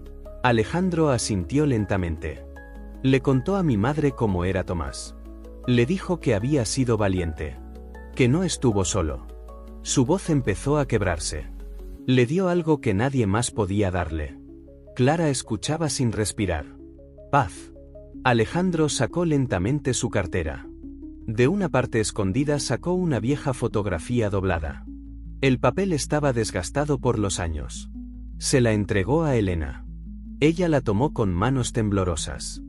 Alejandro asintió lentamente. Le contó a mi madre cómo era Tomás. Le dijo que había sido valiente. Que no estuvo solo. Su voz empezó a quebrarse. Le dio algo que nadie más podía darle. Clara escuchaba sin respirar. Paz. Alejandro sacó lentamente su cartera. De una parte escondida sacó una vieja fotografía doblada. El papel estaba desgastado por los años. Se la entregó a Elena. Ella la tomó con manos temblorosas.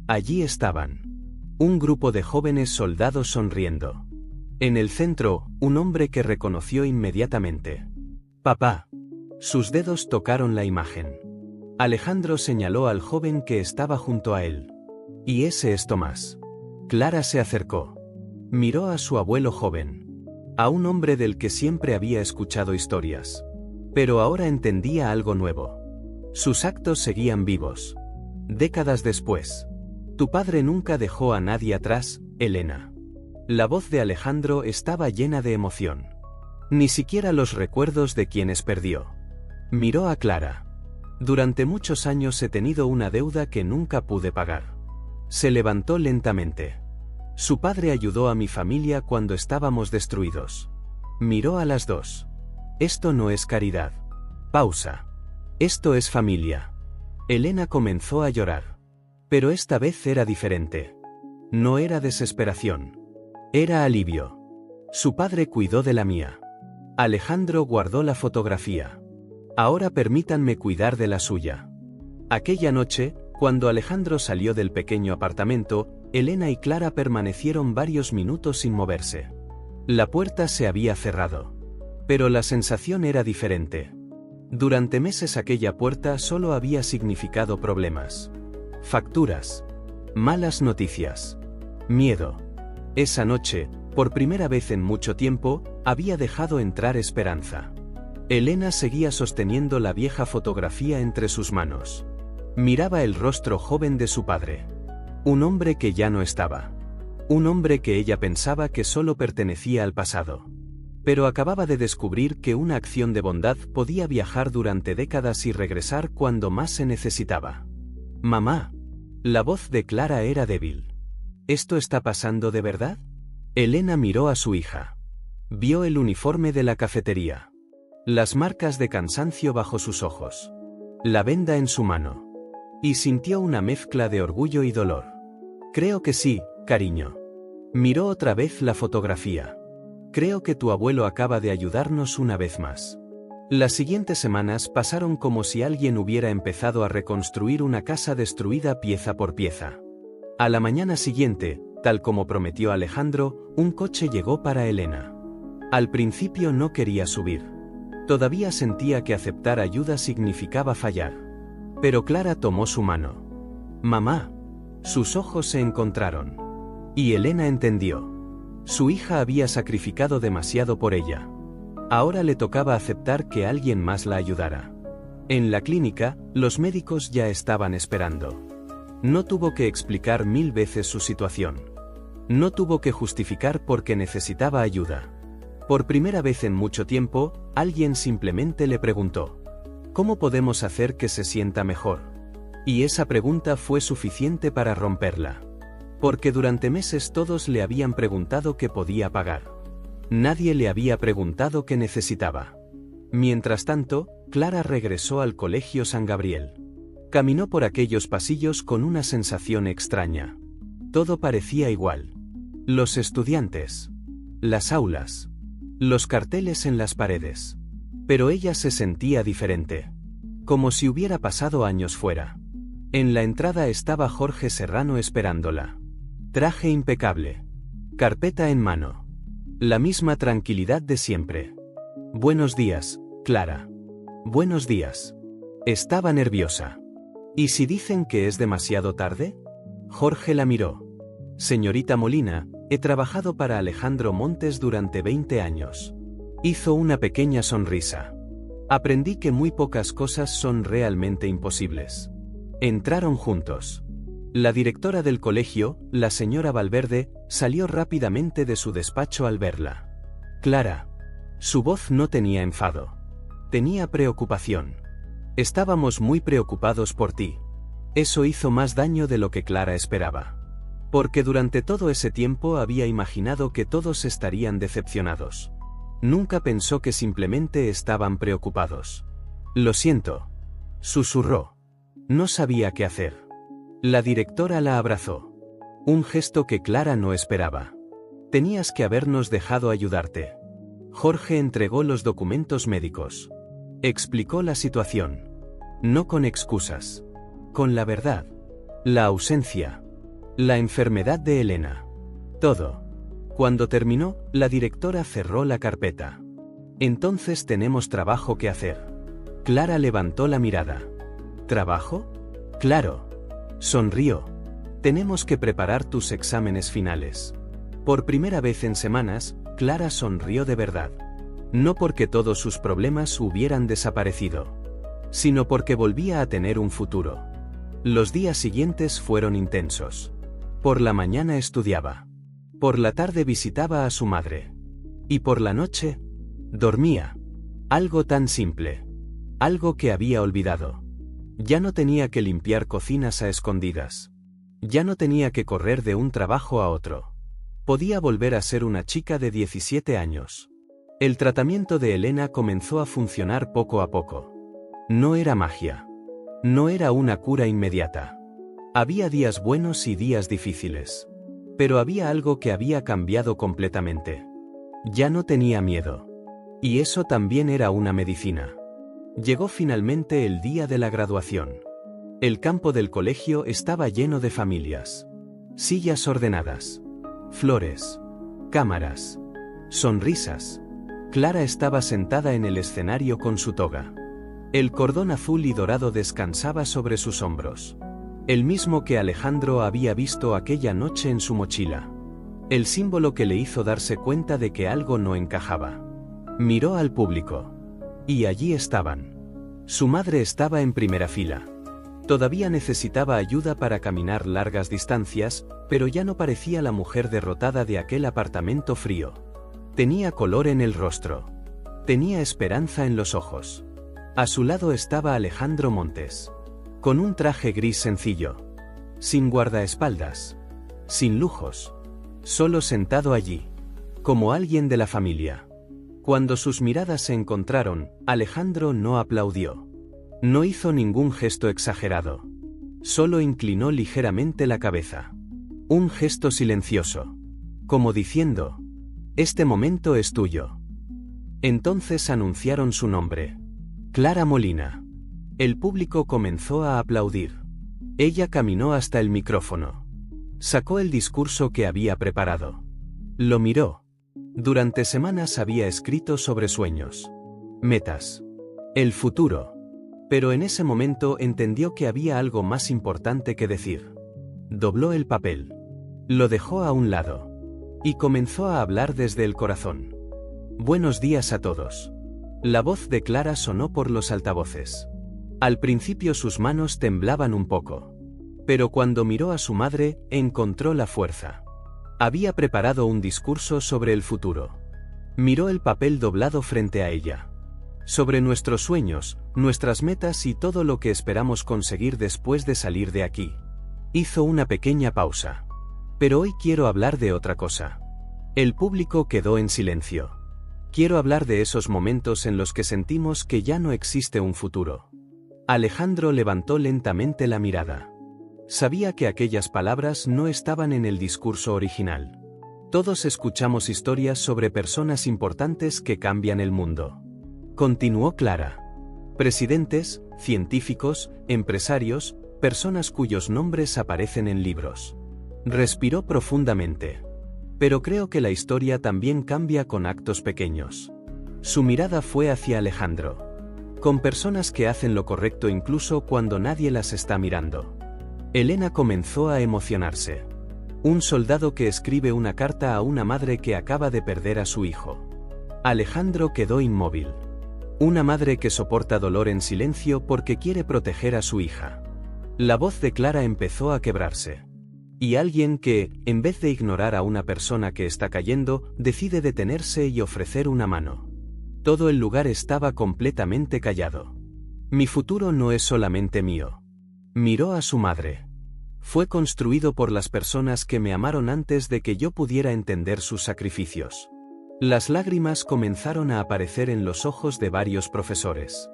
Allí estaban. Un grupo de jóvenes soldados sonriendo. En el centro, un hombre que reconoció inmediatamente. Papá. Sus dedos tocaron la imagen. Alejandro señaló al joven que estaba junto a él. Y ese es Tomás. Clara se acercó. Miró a su abuelo joven. A un hombre del que siempre había escuchado historias. Pero ahora entendía algo nuevo. Sus actos seguían vivos. Décadas después. Tu padre nunca dejó a nadie atrás, Elena. La voz de Alejandro estaba llena de emoción. Ni siquiera los recuerdos de quienes perdió. Miró a Clara. Durante muchos años he tenido una deuda que nunca pude pagar. Se levantó lentamente. Su padre ayudó a mi familia cuando estábamos destruidos. Miró a las dos. Esto no es caridad. Pausa. Esto es familia. Elena comenzó a llorar. Pero esta vez era diferente. No era desesperación. Era alivio. Su padre cuidó de la mía. Alejandro guardó la fotografía. Ahora permítanme cuidar de la suya. Aquella noche, cuando Alejandro salió del pequeño apartamento, Elena y Clara permanecieron varios minutos sin moverse. La puerta se había cerrado. Pero la sensación era diferente. Durante meses aquella puerta solo había significado problemas. Facturas. Malas noticias. Miedo. Esa noche, por primera vez en mucho tiempo, había dejado entrar esperanza. Elena seguía sosteniendo la vieja fotografía entre sus manos. Miraba el rostro joven de su padre. Un hombre que ya no estaba. Un hombre que ella pensaba que solo pertenecía al pasado. Pero acababa de descubrir que una acción de bondad podía viajar durante décadas y regresar cuando más se necesitaba. Mamá. La voz de Clara era débil. ¿Esto está pasando de verdad? Elena miró a su hija. Vio el uniforme de la cafetería. Las marcas de cansancio bajo sus ojos. La venda en su mano. Y sintió una mezcla de orgullo y dolor. Creo que sí, cariño. Miró otra vez la fotografía. Creo que tu abuelo acaba de ayudarnos una vez más. Las siguientes semanas pasaron como si alguien hubiera empezado a reconstruir una casa destruida pieza por pieza. A la mañana siguiente, tal como prometió Alejandro, un coche llegó para Elena. Al principio no quería subir. Todavía sentía que aceptar ayuda significaba fallar. Pero Clara tomó su mano. Mamá. Sus ojos se encontraron. Y Elena entendió. Su hija había sacrificado demasiado por ella. Ahora le tocaba aceptar que alguien más la ayudara. En la clínica, los médicos ya estaban esperando. No tuvo que explicar 1000 veces su situación. No tuvo que justificar por qué necesitaba ayuda. Por primera vez en mucho tiempo, alguien simplemente le preguntó: ¿cómo podemos hacer que se sienta mejor? Y esa pregunta fue suficiente para romperla. Porque durante meses todos le habían preguntado qué podía pagar. Nadie le había preguntado qué necesitaba. Mientras tanto, Clara regresó al Colegio San Gabriel. Caminó por aquellos pasillos con una sensación extraña. Todo parecía igual. Los estudiantes. Las aulas. Los carteles en las paredes. Pero ella se sentía diferente. Como si hubiera pasado años fuera. En la entrada estaba Jorge Serrano esperándola. Traje impecable. Carpeta en mano. La misma tranquilidad de siempre. Buenos días, Clara. Buenos días. Estaba nerviosa. ¿Y si dicen que es demasiado tarde? Jorge la miró. Señorita Molina, he trabajado para Alejandro Montes durante 20 años. Hizo una pequeña sonrisa. Aprendí que muy pocas cosas son realmente imposibles. Entraron juntos. La directora del colegio, la señora Valverde, salió rápidamente de su despacho al verla. Clara. Su voz no tenía enfado. Tenía preocupación. Estábamos muy preocupados por ti. Eso hizo más daño de lo que Clara esperaba. Porque durante todo ese tiempo había imaginado que todos estarían decepcionados. Nunca pensó que simplemente estaban preocupados. Lo siento. Susurró. No sabía qué hacer. La directora la abrazó. Un gesto que Clara no esperaba. Tenías que habernos dejado ayudarte. Jorge entregó los documentos médicos. Explicó la situación. No con excusas. Con la verdad. La ausencia. La enfermedad de Elena. Todo. Cuando terminó, la directora cerró la carpeta. Entonces tenemos trabajo que hacer. Clara levantó la mirada. ¿Trabajo? Claro. Sonrió. Tenemos que preparar tus exámenes finales. Por primera vez en semanas, Clara sonrió de verdad. No porque todos sus problemas hubieran desaparecido, sino porque volvía a tener un futuro. Los días siguientes fueron intensos. Por la mañana estudiaba. Por la tarde visitaba a su madre. Y por la noche, dormía. Algo tan simple. Algo que había olvidado. Ya no tenía que limpiar cocinas a escondidas. Ya no tenía que correr de un trabajo a otro. Podía volver a ser una chica de 17 años. El tratamiento de Elena comenzó a funcionar poco a poco. No era magia. No era una cura inmediata. Había días buenos y días difíciles. Pero había algo que había cambiado completamente. Ya no tenía miedo. Y eso también era una medicina. Llegó finalmente el día de la graduación. El campo del colegio estaba lleno de familias. Sillas ordenadas. Flores. Cámaras. Sonrisas. Clara estaba sentada en el escenario con su toga. El cordón azul y dorado descansaba sobre sus hombros. El mismo que Alejandro había visto aquella noche en su mochila. El símbolo que le hizo darse cuenta de que algo no encajaba. Miró al público. Y allí estaban. Su madre estaba en primera fila. Todavía necesitaba ayuda para caminar largas distancias, pero ya no parecía la mujer derrotada de aquel apartamento frío. Tenía color en el rostro. Tenía esperanza en los ojos. A su lado estaba Alejandro Montes. Con un traje gris sencillo. Sin guardaespaldas. Sin lujos. Solo sentado allí. Como alguien de la familia. Cuando sus miradas se encontraron, Alejandro no aplaudió. No hizo ningún gesto exagerado. Solo inclinó ligeramente la cabeza. Un gesto silencioso. Como diciendo: este momento es tuyo. Entonces anunciaron su nombre. Clara Molina. El público comenzó a aplaudir. Ella caminó hasta el micrófono. Sacó el discurso que había preparado. Lo miró. Durante semanas había escrito sobre sueños, metas, el futuro. Pero en ese momento entendió que había algo más importante que decir. Dobló el papel. Lo dejó a un lado. Y comenzó a hablar desde el corazón. Buenos días a todos. La voz de Clara sonó por los altavoces. Al principio sus manos temblaban un poco. Pero cuando miró a su madre, encontró la fuerza. Había preparado un discurso sobre el futuro. Miró el papel doblado frente a ella. Sobre nuestros sueños, nuestras metas y todo lo que esperamos conseguir después de salir de aquí. Hizo una pequeña pausa. Pero hoy quiero hablar de otra cosa. El público quedó en silencio. Quiero hablar de esos momentos en los que sentimos que ya no existe un futuro. Alejandro levantó lentamente la mirada. Sabía que aquellas palabras no estaban en el discurso original. Todos escuchamos historias sobre personas importantes que cambian el mundo. Continuó Clara. Presidentes, científicos, empresarios, personas cuyos nombres aparecen en libros. Respiró profundamente. Pero creo que la historia también cambia con actos pequeños. Su mirada fue hacia Alejandro. Con personas que hacen lo correcto incluso cuando nadie las está mirando. Elena comenzó a emocionarse. Un soldado que escribe una carta a una madre que acaba de perder a su hijo. Alejandro quedó inmóvil. Una madre que soporta dolor en silencio porque quiere proteger a su hija. La voz de Clara empezó a quebrarse. Y alguien que, en vez de ignorar a una persona que está cayendo, decide detenerse y ofrecer una mano. Todo el lugar estaba completamente callado. Mi futuro no es solamente mío. Miró a su madre. Fue construido por las personas que me amaron antes de que yo pudiera entender sus sacrificios. Las lágrimas comenzaron a aparecer en los ojos de varios profesores.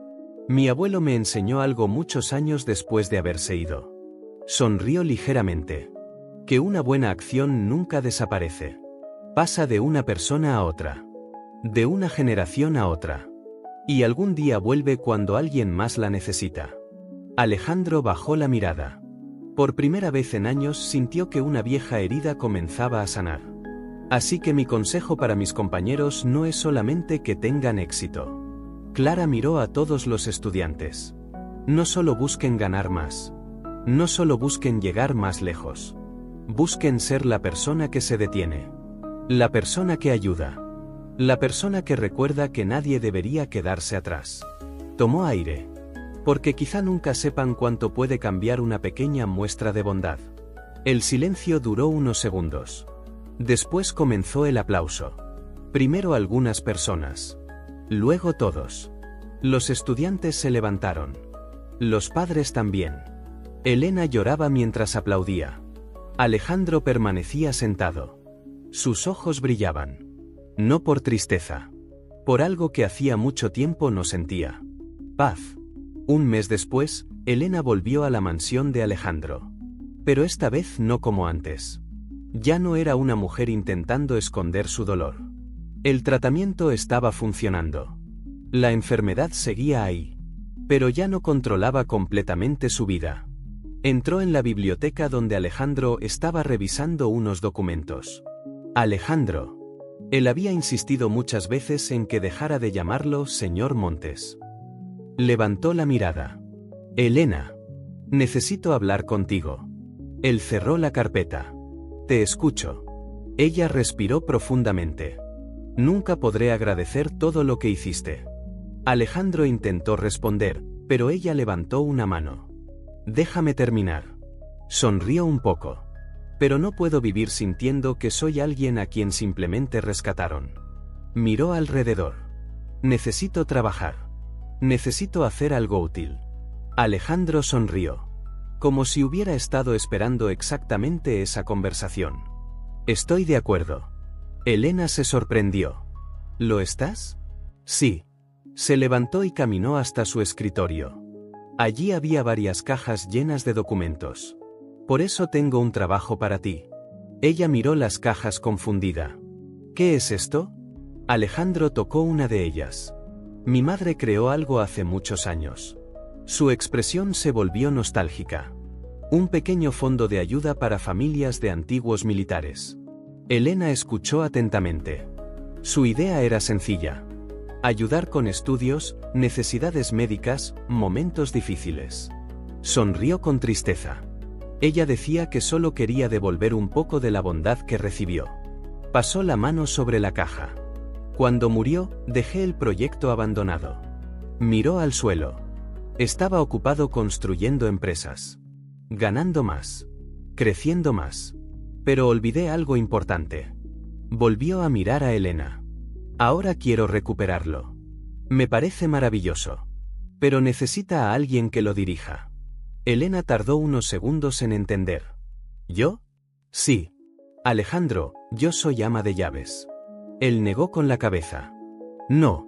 Mi abuelo me enseñó algo muchos años después de haberse ido. Sonrió ligeramente. Que una buena acción nunca desaparece. Pasa de una persona a otra. De una generación a otra. Y algún día vuelve cuando alguien más la necesita. Alejandro bajó la mirada. Por primera vez en años sintió que una vieja herida comenzaba a sanar. Así que mi consejo para mis compañeros no es solamente que tengan éxito. Clara miró a todos los estudiantes. No solo busquen ganar más. No solo busquen llegar más lejos. Busquen ser la persona que se detiene. La persona que ayuda. La persona que recuerda que nadie debería quedarse atrás. Tomó aire. Porque quizá nunca sepan cuánto puede cambiar una pequeña muestra de bondad. El silencio duró unos segundos. Después comenzó el aplauso. Primero algunas personas. Luego todos. Los estudiantes se levantaron. Los padres también. Elena lloraba mientras aplaudía. Alejandro permanecía sentado. Sus ojos brillaban. No por tristeza. Por algo que hacía mucho tiempo no sentía. Paz. Un mes después, Elena volvió a la mansión de Alejandro. Pero esta vez no como antes. Ya no era una mujer intentando esconder su dolor. El tratamiento estaba funcionando. La enfermedad seguía ahí. Pero ya no controlaba completamente su vida. Entró en la biblioteca donde Alejandro estaba revisando unos documentos. Alejandro. Él había insistido muchas veces en que dejara de llamarlo señor Montes. Levantó la mirada. Elena. Necesito hablar contigo. Él cerró la carpeta. Te escucho. Ella respiró profundamente. Nunca podré agradecer todo lo que hiciste. Alejandro intentó responder, pero ella levantó una mano. Déjame terminar. Sonrió un poco. Pero no puedo vivir sintiendo que soy alguien a quien simplemente rescataron. Miró alrededor. Necesito trabajar. Necesito hacer algo útil. Alejandro sonrió. Como si hubiera estado esperando exactamente esa conversación. Estoy de acuerdo. Elena se sorprendió. ¿Lo estás? Sí. Se levantó y caminó hasta su escritorio. Allí había varias cajas llenas de documentos. Por eso tengo un trabajo para ti. Ella miró las cajas confundida. ¿Qué es esto? Alejandro tocó una de ellas. Mi madre creó algo hace muchos años. Su expresión se volvió nostálgica. Un pequeño fondo de ayuda para familias de antiguos militares. Elena escuchó atentamente. Su idea era sencilla. Ayudar con estudios, necesidades médicas, momentos difíciles. Sonrió con tristeza. Ella decía que solo quería devolver un poco de la bondad que recibió. Pasó la mano sobre la caja. Cuando murió, dejé el proyecto abandonado. Miró al suelo. Estaba ocupado construyendo empresas. Ganando más. Creciendo más. Pero olvidé algo importante. Volvió a mirar a Elena. Ahora quiero recuperarlo. Me parece maravilloso. Pero necesita a alguien que lo dirija. Elena tardó unos segundos en entender. ¿Yo? Sí. Alejandro, yo soy ama de llaves. Él negó con la cabeza. No.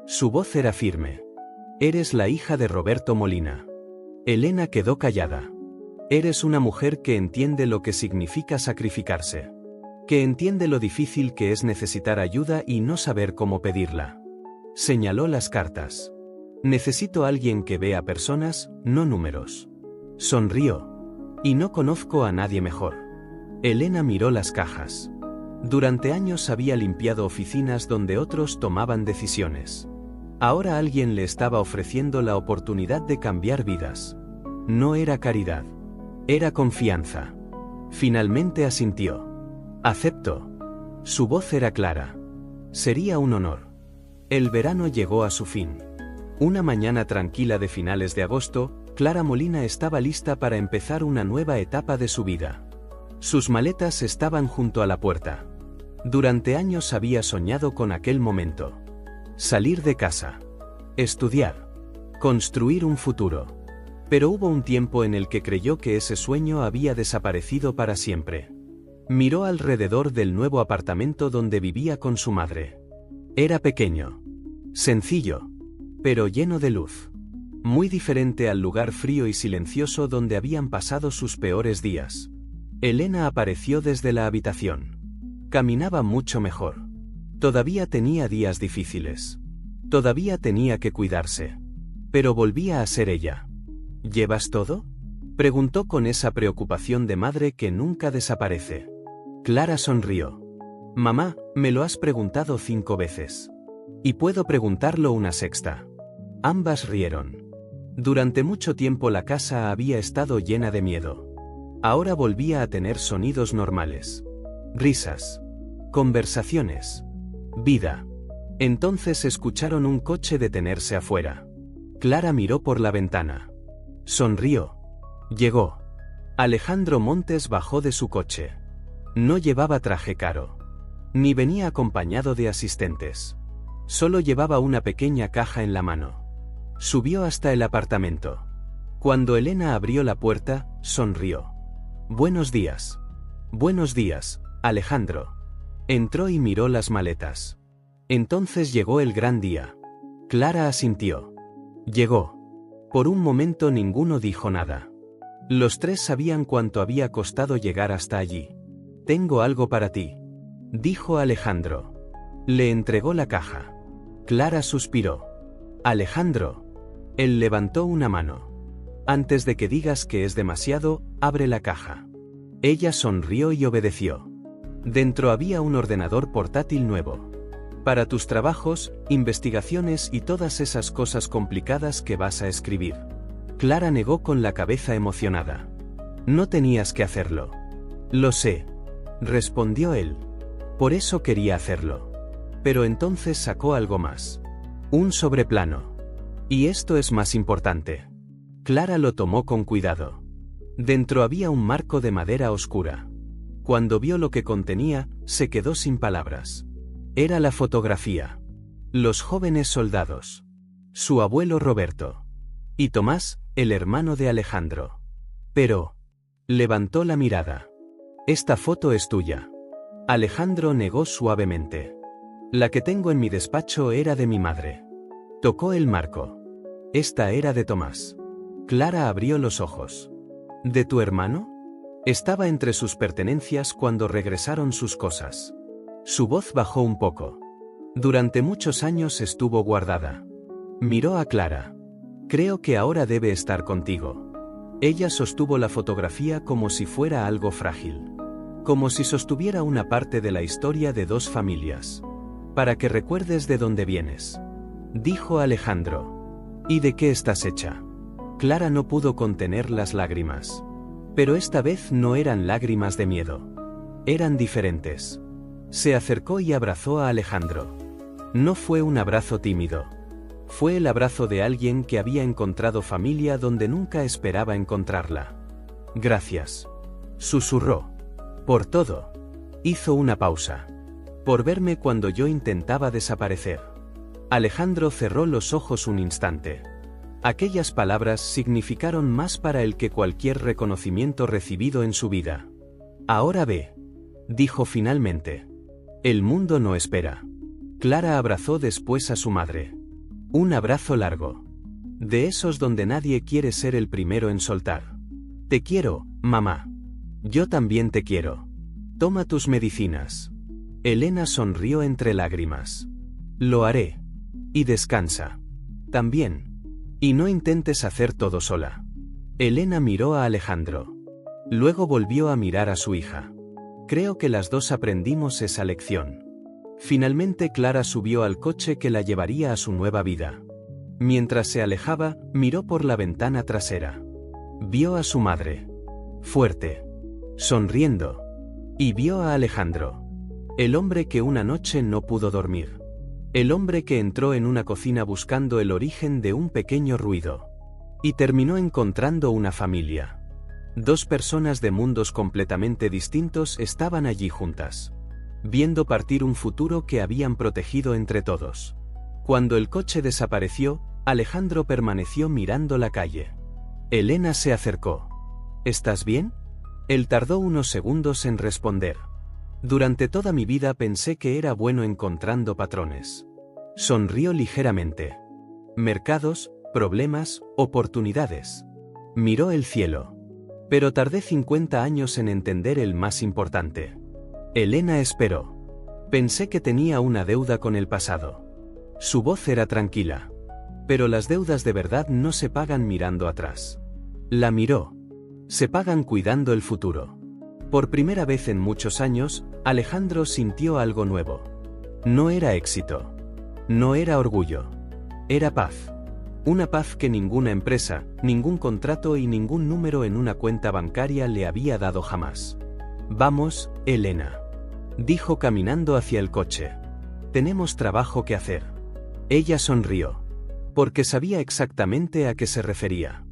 Su voz era firme. Eres la hija de Roberto Molina. Elena quedó callada. Eres una mujer que entiende lo que significa sacrificarse. Que entiende lo difícil que es necesitar ayuda y no saber cómo pedirla. Señaló las cartas. Necesito a alguien que vea personas, no números. Sonrió. Y no conozco a nadie mejor. Elena miró las cajas. Durante años había limpiado oficinas donde otros tomaban decisiones. Ahora alguien le estaba ofreciendo la oportunidad de cambiar vidas. No era caridad. Era confianza. Finalmente asintió. Acepto. Su voz era clara. Sería un honor. El verano llegó a su fin. Una mañana tranquila de finales de agosto, Clara Molina estaba lista para empezar una nueva etapa de su vida. Sus maletas estaban junto a la puerta. Durante años había soñado con aquel momento. Salir de casa. Estudiar. Construir un futuro. Pero hubo un tiempo en el que creyó que ese sueño había desaparecido para siempre. Miró alrededor del nuevo apartamento donde vivía con su madre. Era pequeño. Sencillo. Pero lleno de luz. Muy diferente al lugar frío y silencioso donde habían pasado sus peores días. Elena apareció desde la habitación. Caminaba mucho mejor. Todavía tenía días difíciles. Todavía tenía que cuidarse. Pero volvía a ser ella. ¿Llevas todo?, preguntó con esa preocupación de madre que nunca desaparece. Clara sonrió. Mamá, me lo has preguntado 5 veces. Y puedo preguntarlo una sexta. Ambas rieron. Durante mucho tiempo la casa había estado llena de miedo. Ahora volvía a tener sonidos normales. Risas. Conversaciones. Vida. Entonces escucharon un coche detenerse afuera. Clara miró por la ventana. Sonrió. Llegó. Alejandro Montes bajó de su coche. No llevaba traje caro. Ni venía acompañado de asistentes. Solo llevaba una pequeña caja en la mano. Subió hasta el apartamento. Cuando Elena abrió la puerta, sonrió. Buenos días. Buenos días, Alejandro. Entró y miró las maletas. Entonces llegó el gran día. Clara asintió. Llegó. Por un momento ninguno dijo nada. Los tres sabían cuánto había costado llegar hasta allí. Tengo algo para ti, dijo Alejandro. Le entregó la caja. Clara suspiró. Alejandro. Él levantó una mano. Antes de que digas que es demasiado, abre la caja. Ella sonrió y obedeció. Dentro había un ordenador portátil nuevo. Para tus trabajos, investigaciones y todas esas cosas complicadas que vas a escribir. Clara negó con la cabeza emocionada. No tenías que hacerlo. Lo sé, respondió él. Por eso quería hacerlo. Pero entonces sacó algo más. Un sobreplano. Y esto es más importante. Clara lo tomó con cuidado. Dentro había un marco de madera oscura. Cuando vio lo que contenía, se quedó sin palabras. Era la fotografía. Los jóvenes soldados. Su abuelo Roberto. Y Tomás, el hermano de Alejandro. Pero... levantó la mirada. Esta foto es tuya. Alejandro negó suavemente. La que tengo en mi despacho era de mi madre. Tocó el marco. Esta era de Tomás. Clara abrió los ojos. ¿De tu hermano? Estaba entre sus pertenencias cuando regresaron sus cosas. Su voz bajó un poco. Durante muchos años estuvo guardada. Miró a Clara. Creo que ahora debe estar contigo. Ella sostuvo la fotografía como si fuera algo frágil. Como si sostuviera una parte de la historia de 2 familias. Para que recuerdes de dónde vienes. Dijo Alejandro. ¿Y de qué estás hecha? Clara no pudo contener las lágrimas. Pero esta vez no eran lágrimas de miedo. Eran diferentes. Se acercó y abrazó a Alejandro. No fue un abrazo tímido. Fue el abrazo de alguien que había encontrado familia donde nunca esperaba encontrarla. Gracias. Susurró. Por todo. Hizo una pausa. Por verme cuando yo intentaba desaparecer. Alejandro cerró los ojos un instante. Aquellas palabras significaron más para él que cualquier reconocimiento recibido en su vida. Ahora ve. Dijo finalmente. El mundo no espera. Clara abrazó después a su madre. Un abrazo largo. De esos donde nadie quiere ser el primero en soltar. Te quiero, mamá. Yo también te quiero. Toma tus medicinas. Elena sonrió entre lágrimas. Lo haré. Y descansa. También. Y no intentes hacer todo sola. Elena miró a Alejandro. Luego volvió a mirar a su hija. Creo que las dos aprendimos esa lección. Finalmente Clara subió al coche que la llevaría a su nueva vida. Mientras se alejaba, miró por la ventana trasera. Vio a su madre. Fuerte. Sonriendo. Y vio a Alejandro. El hombre que una noche no pudo dormir. El hombre que entró en una cocina buscando el origen de un pequeño ruido. Y terminó encontrando una familia. Dos personas de mundos completamente distintos estaban allí juntas, viendo partir un futuro que habían protegido entre todos. Cuando el coche desapareció, Alejandro permaneció mirando la calle. Elena se acercó. ¿Estás bien? Él tardó unos segundos en responder. Durante toda mi vida pensé que era bueno encontrando patrones. Sonrió ligeramente. Mercados, problemas, oportunidades. Miró el cielo. Pero tardé 50 años en entender el más importante. Elena esperó. Pensé que tenía una deuda con el pasado. Su voz era tranquila. Pero las deudas de verdad no se pagan mirando atrás. La miró. Se pagan cuidando el futuro. Por primera vez en muchos años, Alejandro sintió algo nuevo. No era éxito. No era orgullo. Era paz. Una paz que ninguna empresa, ningún contrato y ningún número en una cuenta bancaria le había dado jamás. Vamos, Elena. Dijo caminando hacia el coche. Tenemos trabajo que hacer. Ella sonrió. Porque sabía exactamente a qué se refería.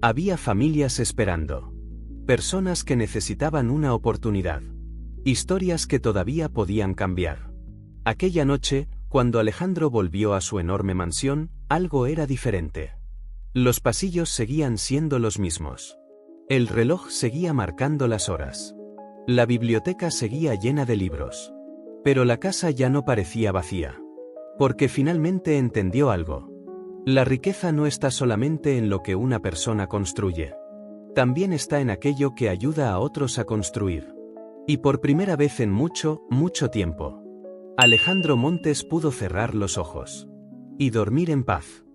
Había familias esperando. Personas que necesitaban una oportunidad. Historias que todavía podían cambiar. Aquella noche, cuando Alejandro volvió a su enorme mansión, algo era diferente. Los pasillos seguían siendo los mismos. El reloj seguía marcando las horas. La biblioteca seguía llena de libros. Pero la casa ya no parecía vacía. Porque finalmente entendió algo. La riqueza no está solamente en lo que una persona construye. También está en aquello que ayuda a otros a construir. Y por primera vez en mucho, mucho tiempo, Alejandro Montes pudo cerrar los ojos. Y dormir en paz.